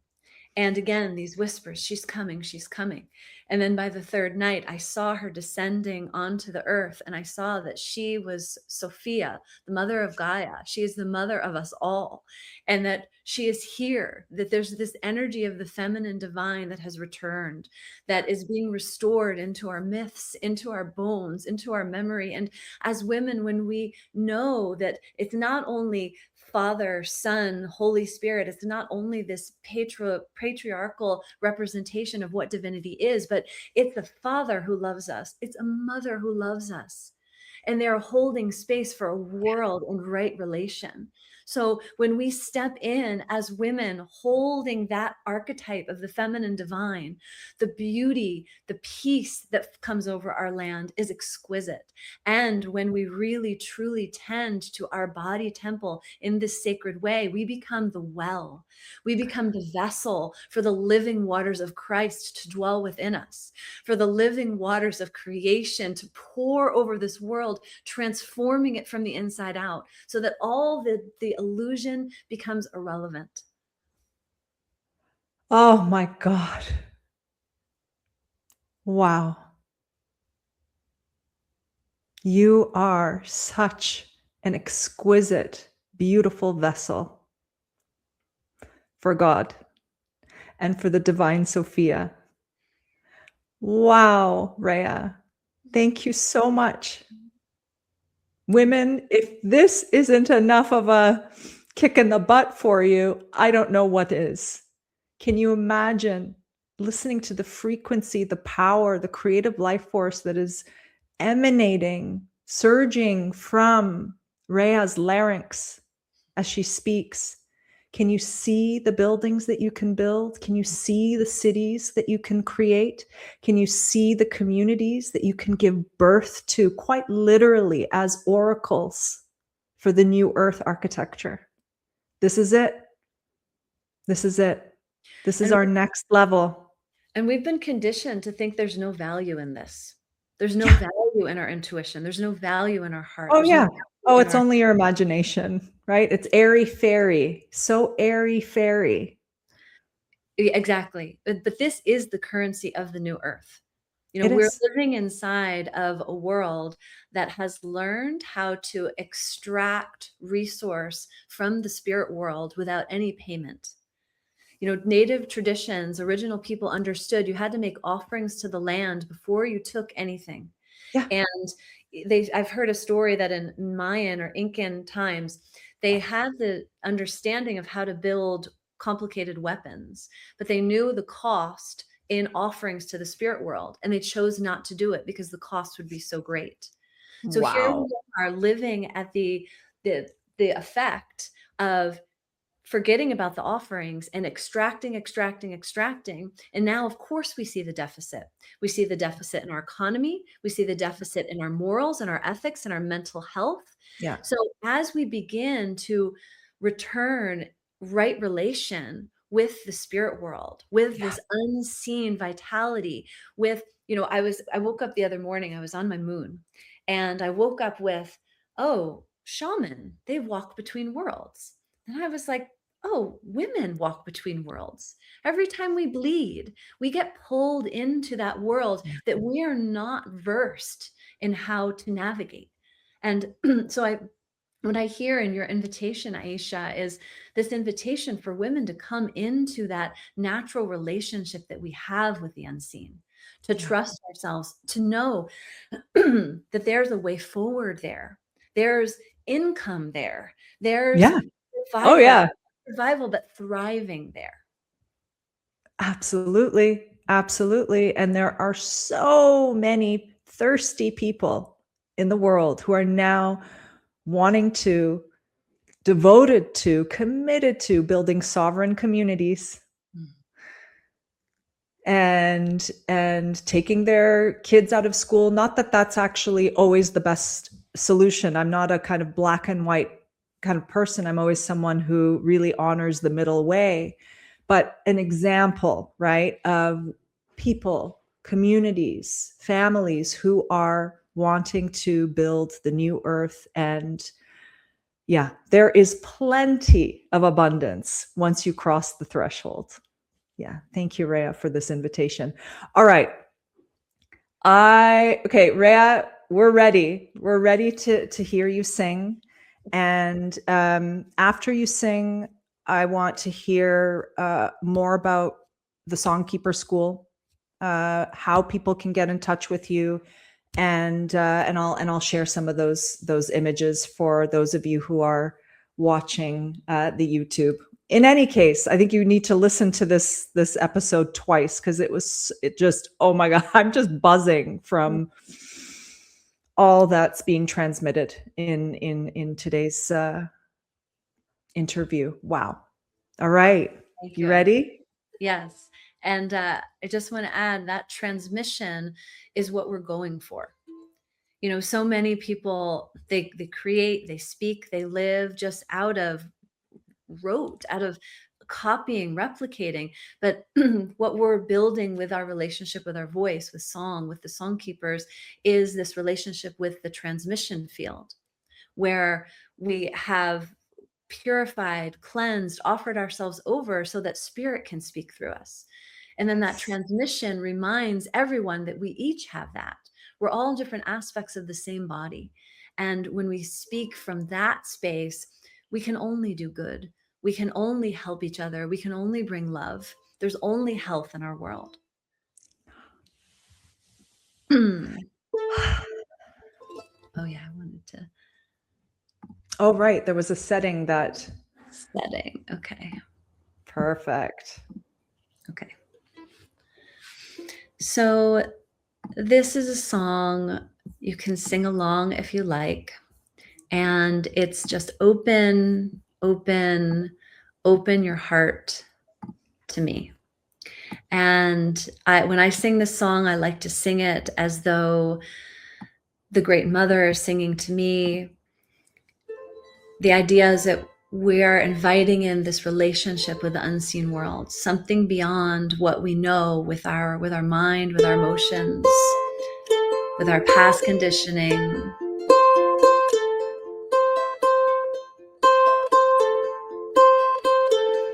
And again, these whispers, she's coming, she's coming. And then by the third night, I saw her descending onto the earth, and I saw that she was Sophia, the mother of Gaia. She is the mother of us all, and that she is here, that there's this energy of the feminine divine that has returned, that is being restored into our myths, into our bones, into our memory. And as women, when we know that it's not only Father, Son, Holy Spirit. It's not only this patriarchal representation of what divinity is, but it's a father who loves us. It's a mother who loves us. And they're holding space for a world in right relation. So when we step in as women holding that archetype of the feminine divine, the beauty, the peace that comes over our land is exquisite. And when we really truly tend to our body temple in this sacred way, we become the well. We become the vessel for the living waters of Christ to dwell within us, for the living waters of creation to pour over this world, transforming it from the inside out, so that all the illusion becomes irrelevant. Oh my God. Wow. You are such an exquisite, beautiful vessel for God and for the divine Sophia. Wow, Reya. Thank you so much. Women, if this isn't enough of a kick in the butt for you, I don't know what is. Can you imagine listening to the frequency, the power, the creative life force that is emanating, surging from Reya's larynx as she speaks? Can you see the buildings that you can build? Can you see the cities that you can create? Can you see the communities that you can give birth to, quite literally as oracles for the new earth architecture? This is it. This is it. This is And our next level. and we've been conditioned to think there's no value in this. There's no Yeah. value in our intuition. There's no value in our heart. Oh, There's no yeah. value Oh, in it's our only your imagination, right? It's airy fairy. So airy fairy. exactly. But this is the currency of the new earth. It We're is. living inside of a world that has learned how to extract resource from the spirit world without any payment. Native traditions, original people understood you had to make offerings to the land before you took anything. Yeah. And I've heard a story that in Mayan or Incan times, they had the understanding of how to build complicated weapons, but they knew the cost in offerings to the spirit world, and they chose not to do it because the cost would be so great. So here Wow. we are living at the effect of forgetting about the offerings and extracting, extracting, extracting. And now, of course, we see the deficit. We see the deficit in our economy. We see the deficit in our morals and our ethics and our mental health. Yeah. So as we begin to return right relation with the spirit world, with Yeah. this unseen vitality, with, I woke up the other morning, I was on my moon, and I woke up with, oh, shaman, they walk between worlds. And I was like, oh, women walk between worlds. Every time we bleed, we get pulled into that world Yeah. that we are not versed in how to navigate. And so what I hear in your invitation, Aisha, is this invitation for women to come into that natural relationship that we have with the unseen, to Yeah. trust ourselves, to know that there's a way forward there. There's income there. There's Yeah. Oh, survival, yeah. survival, but thriving there. Absolutely. Absolutely. And there are so many thirsty people in the world who are now wanting to, devoted to, committed to building sovereign communities Mm. and taking their kids out of school. Not that that's actually always the best solution. I'm not a kind of black and white kind of person. I'm always someone who really honors the middle way. But an example, right, of people, communities, families who are wanting to build the new earth. And yeah, there is plenty of abundance once you cross the threshold. Yeah. Thank you, Reya, for this invitation. All right. Okay, Reya, we're ready. We're ready to hear you sing. And after you sing, I want to hear more about the Songkeeper School, how people can get in touch with you, and I'll share some of those images for those of you who are watching the YouTube. In any case, I think you need to listen to this episode twice, because it just, oh my God, I'm just buzzing from all that's being transmitted in today's interview. Wow. All right. Thank You you. ready? Yes. And I just want to add that transmission is what we're going for. So many people, they create, they speak, they live just out of rote, out of copying, replicating. But what we're building with our relationship with our voice, with song, with the song keepers, is this relationship with the transmission field, where we have purified, cleansed, offered ourselves over so that spirit can speak through us. And then that transmission reminds everyone that we each have that. We're all different aspects of the same body. And when we speak from that space, we can only do good. We can only help each other. We can only bring love. There's only health in our world. Oh, yeah, I wanted to. Oh, right. There was a setting that. Setting. Okay. Perfect. Okay. So this is a song you can sing along if you like. And it's just open your heart to me. And when I sing this song, I like to sing it as though the Great Mother is singing to me. The idea is that we are inviting in this relationship with the unseen world, something beyond what we know with our mind, with our emotions, with our past conditioning.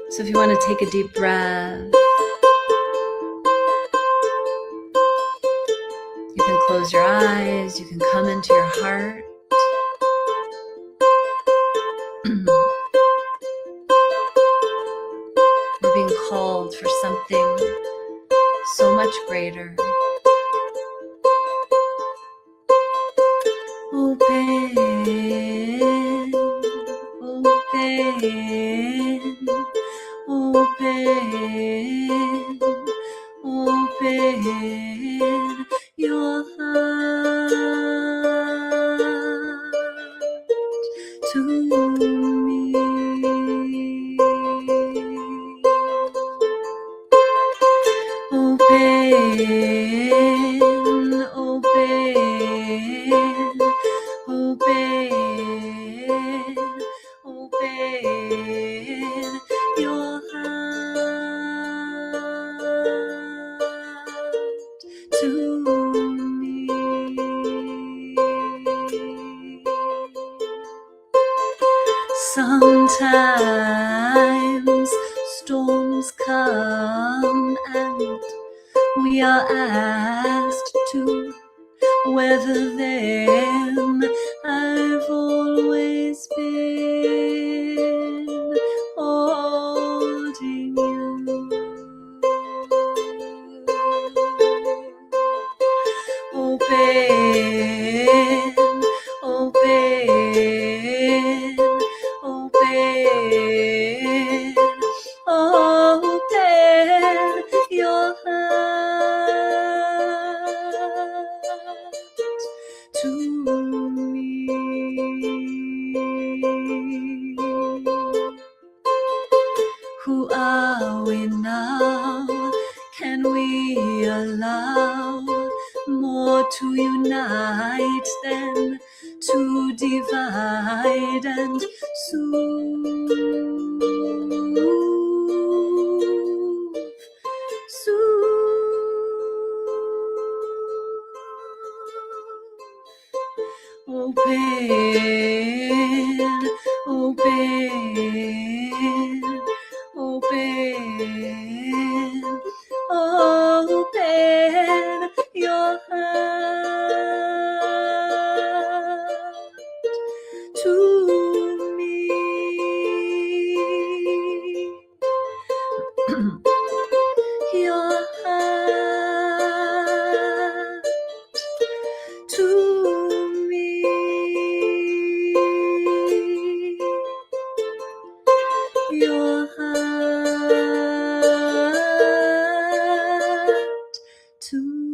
So if you want to take a deep breath, you can close your eyes, you can come into your heart. We're being called for something so much greater. Open, open your heart to me. Sometimes storms come and we are asked to weather them. I've always been holding you. Open, open, open, open your heart to me. Who are we now? Can we allow more to unite than to divide and soothe? Open, open, open, open your heart to me. Your heart to me. Your heart to me.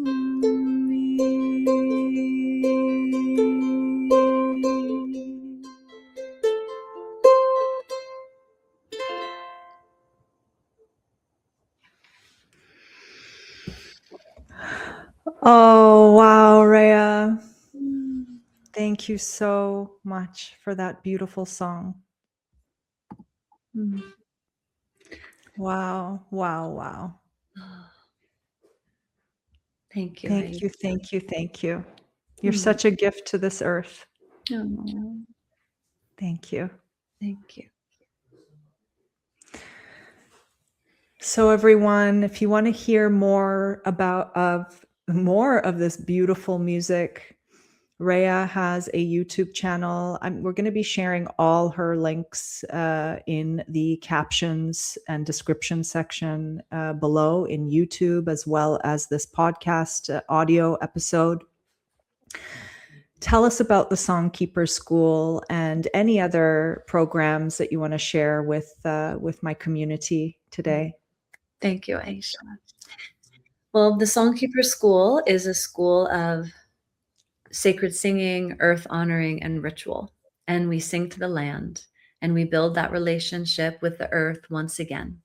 Oh, wow, Reya. Thank you so much for that beautiful song. Wow, wow, wow. Thank you. Thank you, thank you, thank you. You're Mm. such a gift to this earth. Oh, Thank you. thank you. So everyone, if you want to hear more of this beautiful music, Reya has a YouTube channel. We're going to be sharing all her links in the captions and description section below in YouTube, as well as this podcast audio episode. Tell us about the Songkeeper School and any other programs that you want to share with my community today. Thank you, Aisha. Well, the Songkeeper School is a school of sacred singing, earth honoring, and ritual. And we sing to the land and we build that relationship with the earth once again.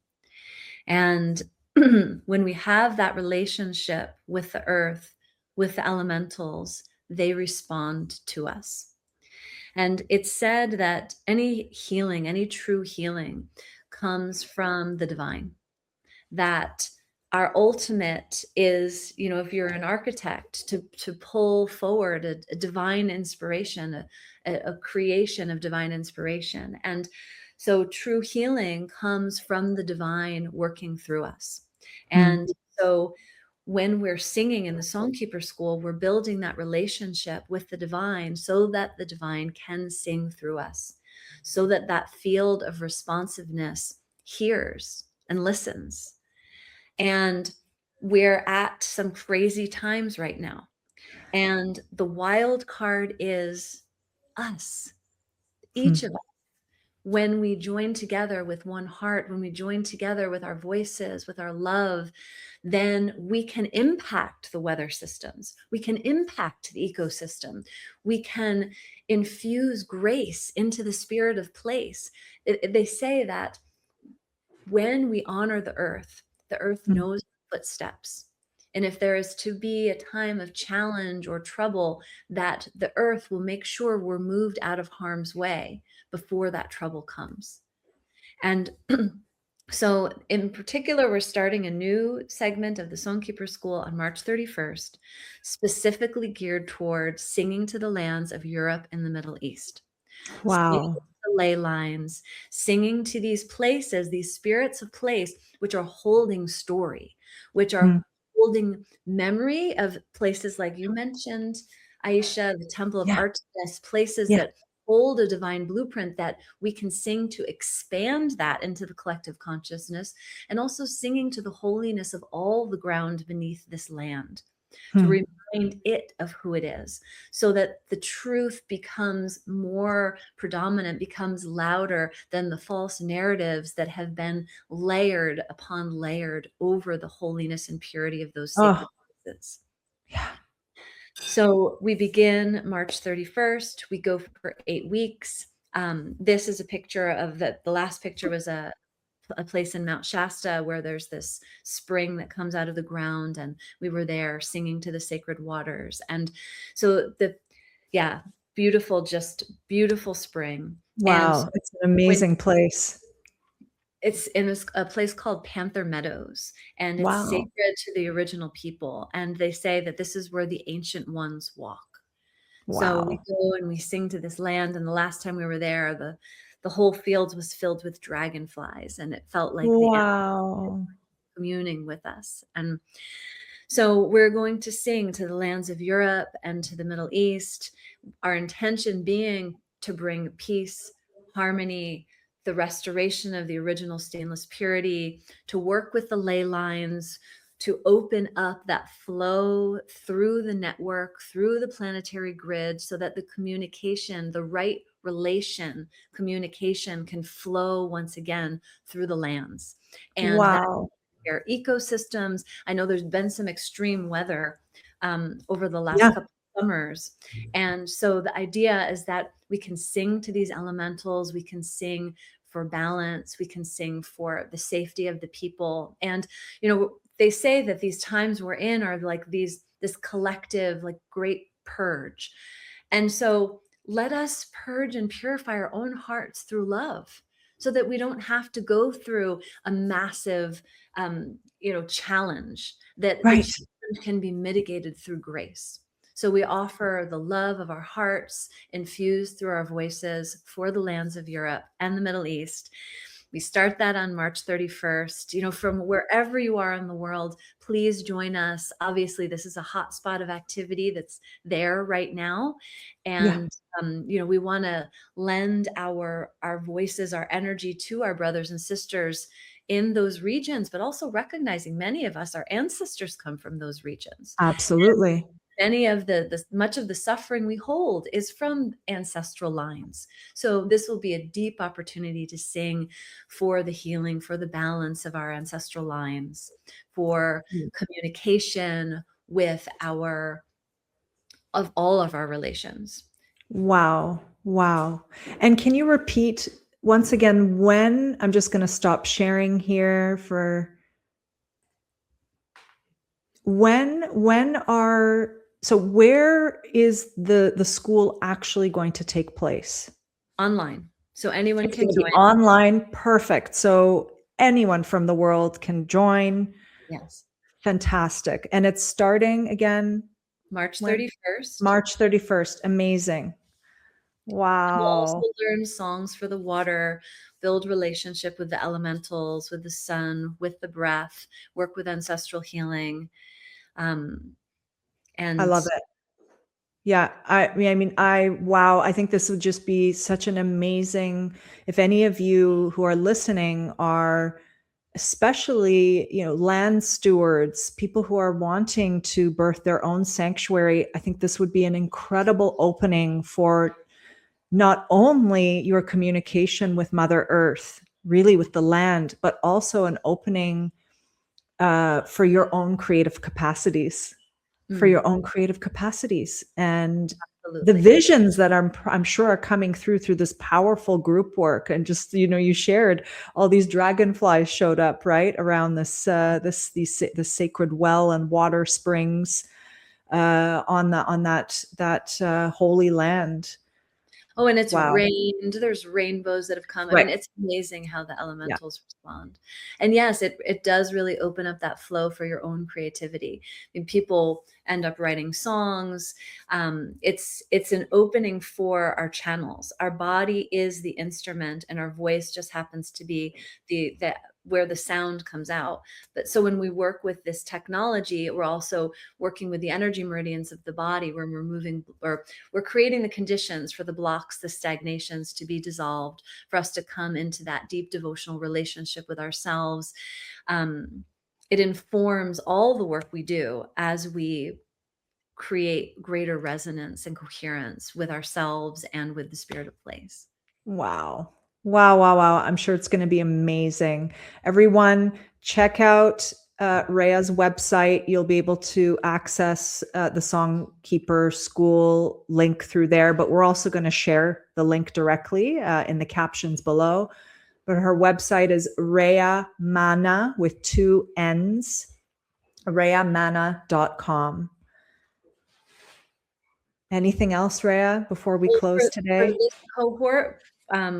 And when we have that relationship with the earth, with the elementals, they respond to us. And it's said that any healing, any true healing, comes from the divine. That our ultimate is, if you're an architect, to pull forward a divine inspiration, a creation of divine inspiration. And so true healing comes from the divine working through us. And so when we're singing in the Songkeeper School, we're building that relationship with the divine so that the divine can sing through us, so that that field of responsiveness hears and listens. And we're at some crazy times right now. And the wild card is us, each of us. When we join together with one heart, when we join together with our voices, with our love, then we can impact the weather systems. We can impact the ecosystem. We can infuse grace into the spirit of place. They say that when we honor the earth knows footsteps. And if there is to be a time of challenge or trouble, that the earth will make sure we're moved out of harm's way before that trouble comes. And so in particular, we're starting a new segment of the Songkeeper School on March 31st, specifically geared towards singing to the lands of Europe and the Middle East. Wow. The the ley lines, singing to these places, these spirits of place, which are holding story, which are Mm. holding memory of places like you mentioned, Aisha, the Temple of Yeah. Artemis, places Yeah. that hold a divine blueprint that we can sing to expand that into the collective consciousness, and also singing to the holiness of all the ground beneath this land, to Hmm. remind it of who it is, so that the truth becomes more predominant, becomes louder than the false narratives that have been layered upon layered over the holiness and purity of those Oh, sacred places. yeah. So we begin March 31st. We go for 8 weeks. This is a picture of the last picture was a place in Mount Shasta where there's this spring that comes out of the ground, and we were there singing to the sacred waters. And so yeah, beautiful, just beautiful spring. And Wow. It's an when amazing place. it's in a place called Panther Meadows, and it's Wow. sacred to the original people. And they say that this is where the ancient ones walk. So we Wow. go and we sing to this land. And the last time we were there, the whole field was filled with dragonflies, and it felt like the animals Wow. communing with us. And so we're going to sing to the lands of Europe and to the Middle East, our intention being to bring peace, harmony, the restoration of the original stainless purity, to work with the ley lines, to open up that flow through the network, through the planetary grid, so that the communication, the right relation communication can flow once again through the lands. And that Wow. their ecosystems. I know there's been some extreme weather over the last Yeah. couple of summers. And so the idea is that we can sing to these elementals, we can sing for balance, we can sing for the safety of the people. And, they say that these times we're in are like this collective, like great purge. And so let us purge and purify our own hearts through love, so that we don't have to go through a massive challenge, that the Right. challenge can be mitigated through grace. So we offer the love of our hearts infused through our voices for the lands of Europe and the Middle East. We start that on March 31st. From wherever you are in the world, please join us. Obviously, this is a hot spot of activity that's there right now. Yeah. And we want to lend our voices, our energy to our brothers and sisters in those regions, but also recognizing many of us, our ancestors come from those regions. Absolutely. Many of the much of the suffering we hold is from ancestral lines. So this will be a deep opportunity to sing for the healing, for the balance of our ancestral lines, for communication with of all of our relations. Wow. Wow. And can you repeat once again when I'm just going to stop sharing here for when are so where is the school actually going to take place? Online. So anyone It's can going to be join. online. Perfect. So anyone from the world can join. Yes. Fantastic. And it's starting again March when? 31st. March 31st. Amazing. We'll also Wow. learn songs for the water, build relationship with the elementals, with the sun, with the breath, work with ancestral healing. I And love it. Yeah, wow, I think this would just be such an amazing, if any of you who are listening are especially, land stewards, people who are wanting to birth their own sanctuary, I think this would be an incredible opening for not only your communication with Mother Earth, really with the land, but also an opening for your own creative capacities, and the absolutely. visions that I'm sure are coming through this powerful group work. And just, you shared all these dragonflies showed up right around this sacred well and water springs on that holy land. Oh, and it's Wow. rained. There's rainbows that have come. I mean, Right. it's amazing how the Yeah. elementals respond. And yes, it does really open up that flow for your own creativity. I mean, people end up writing songs. It's an opening for our channels. Our body is the instrument, and our voice just happens to be the where the sound comes out. But so when we work with this technology, we're also working with the energy meridians of the body, where we're moving, or we're creating the conditions for the blocks, the stagnations to be dissolved, for us to come into that deep devotional relationship with ourselves. It informs all the work we do as we create greater resonance and coherence with ourselves and with the spirit of place. Wow. Wow, wow, wow. I'm sure it's going to be amazing. Everyone, check out Reya's website. You'll be able to access the Songkeeper School link through there, but we're also going to share the link directly in the captions below. But her website is Reya Manna with 2 N's, reyamanna.com. Anything else, Reya, before we Well, close for today? this cohort,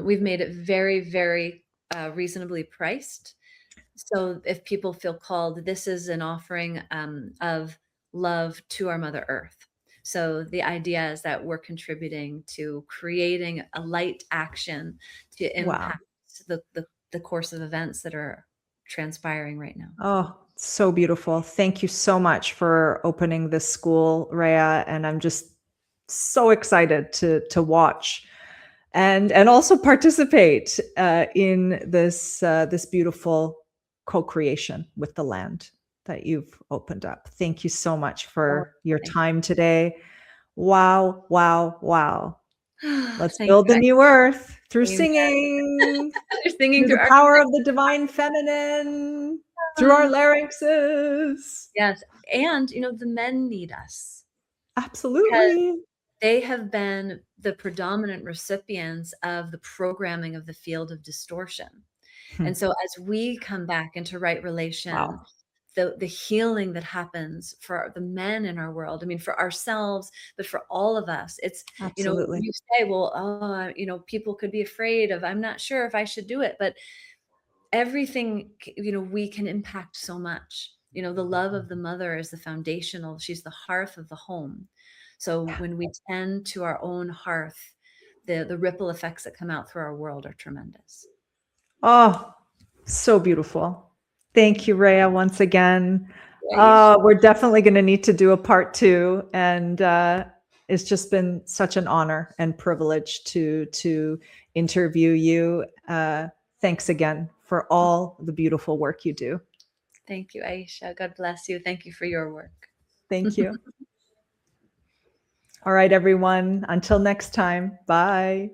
we've made it very, very reasonably priced. So if people feel called, this is an offering of love to our Mother Earth. So the idea is that we're contributing to creating a light action to Wow. impact the course of events that are transpiring right now. Oh, so beautiful. Thank you so much for opening this school, Reya. And I'm just so excited to watch and also participate in this beautiful co-creation with the land that you've opened up. Thank you so much Oh, for your thank time today. Wow, wow, wow. you. Let's Thank build the you. new earth through Amen. singing, They're singing through through the power of architecture. the divine feminine, through our larynxes. Yes, and the men need us because Absolutely. they have been the predominant recipients of the programming of the field of distortion. Hmm. And so as we come back into right relation, Wow. the healing that happens for the men in our world, I mean, for ourselves, but for all of us, it's, Absolutely. you say, well, oh, people could be afraid of, I'm not sure if I should do it, but everything, we can impact so much. The love of the mother is the foundational, she's the hearth of the home. So Yeah. when we tend to our own hearth, the ripple effects that come out through our world are tremendous. Oh, so beautiful. Thank you, Reya, once again. Right. We're definitely going to need to do a part 2, and it's just been such an honor and privilege to interview you. Thanks again for all the beautiful work you do. Thank you, Aisha. God bless you. Thank you for your work. Thank you. All right, everyone. Until next time. Bye.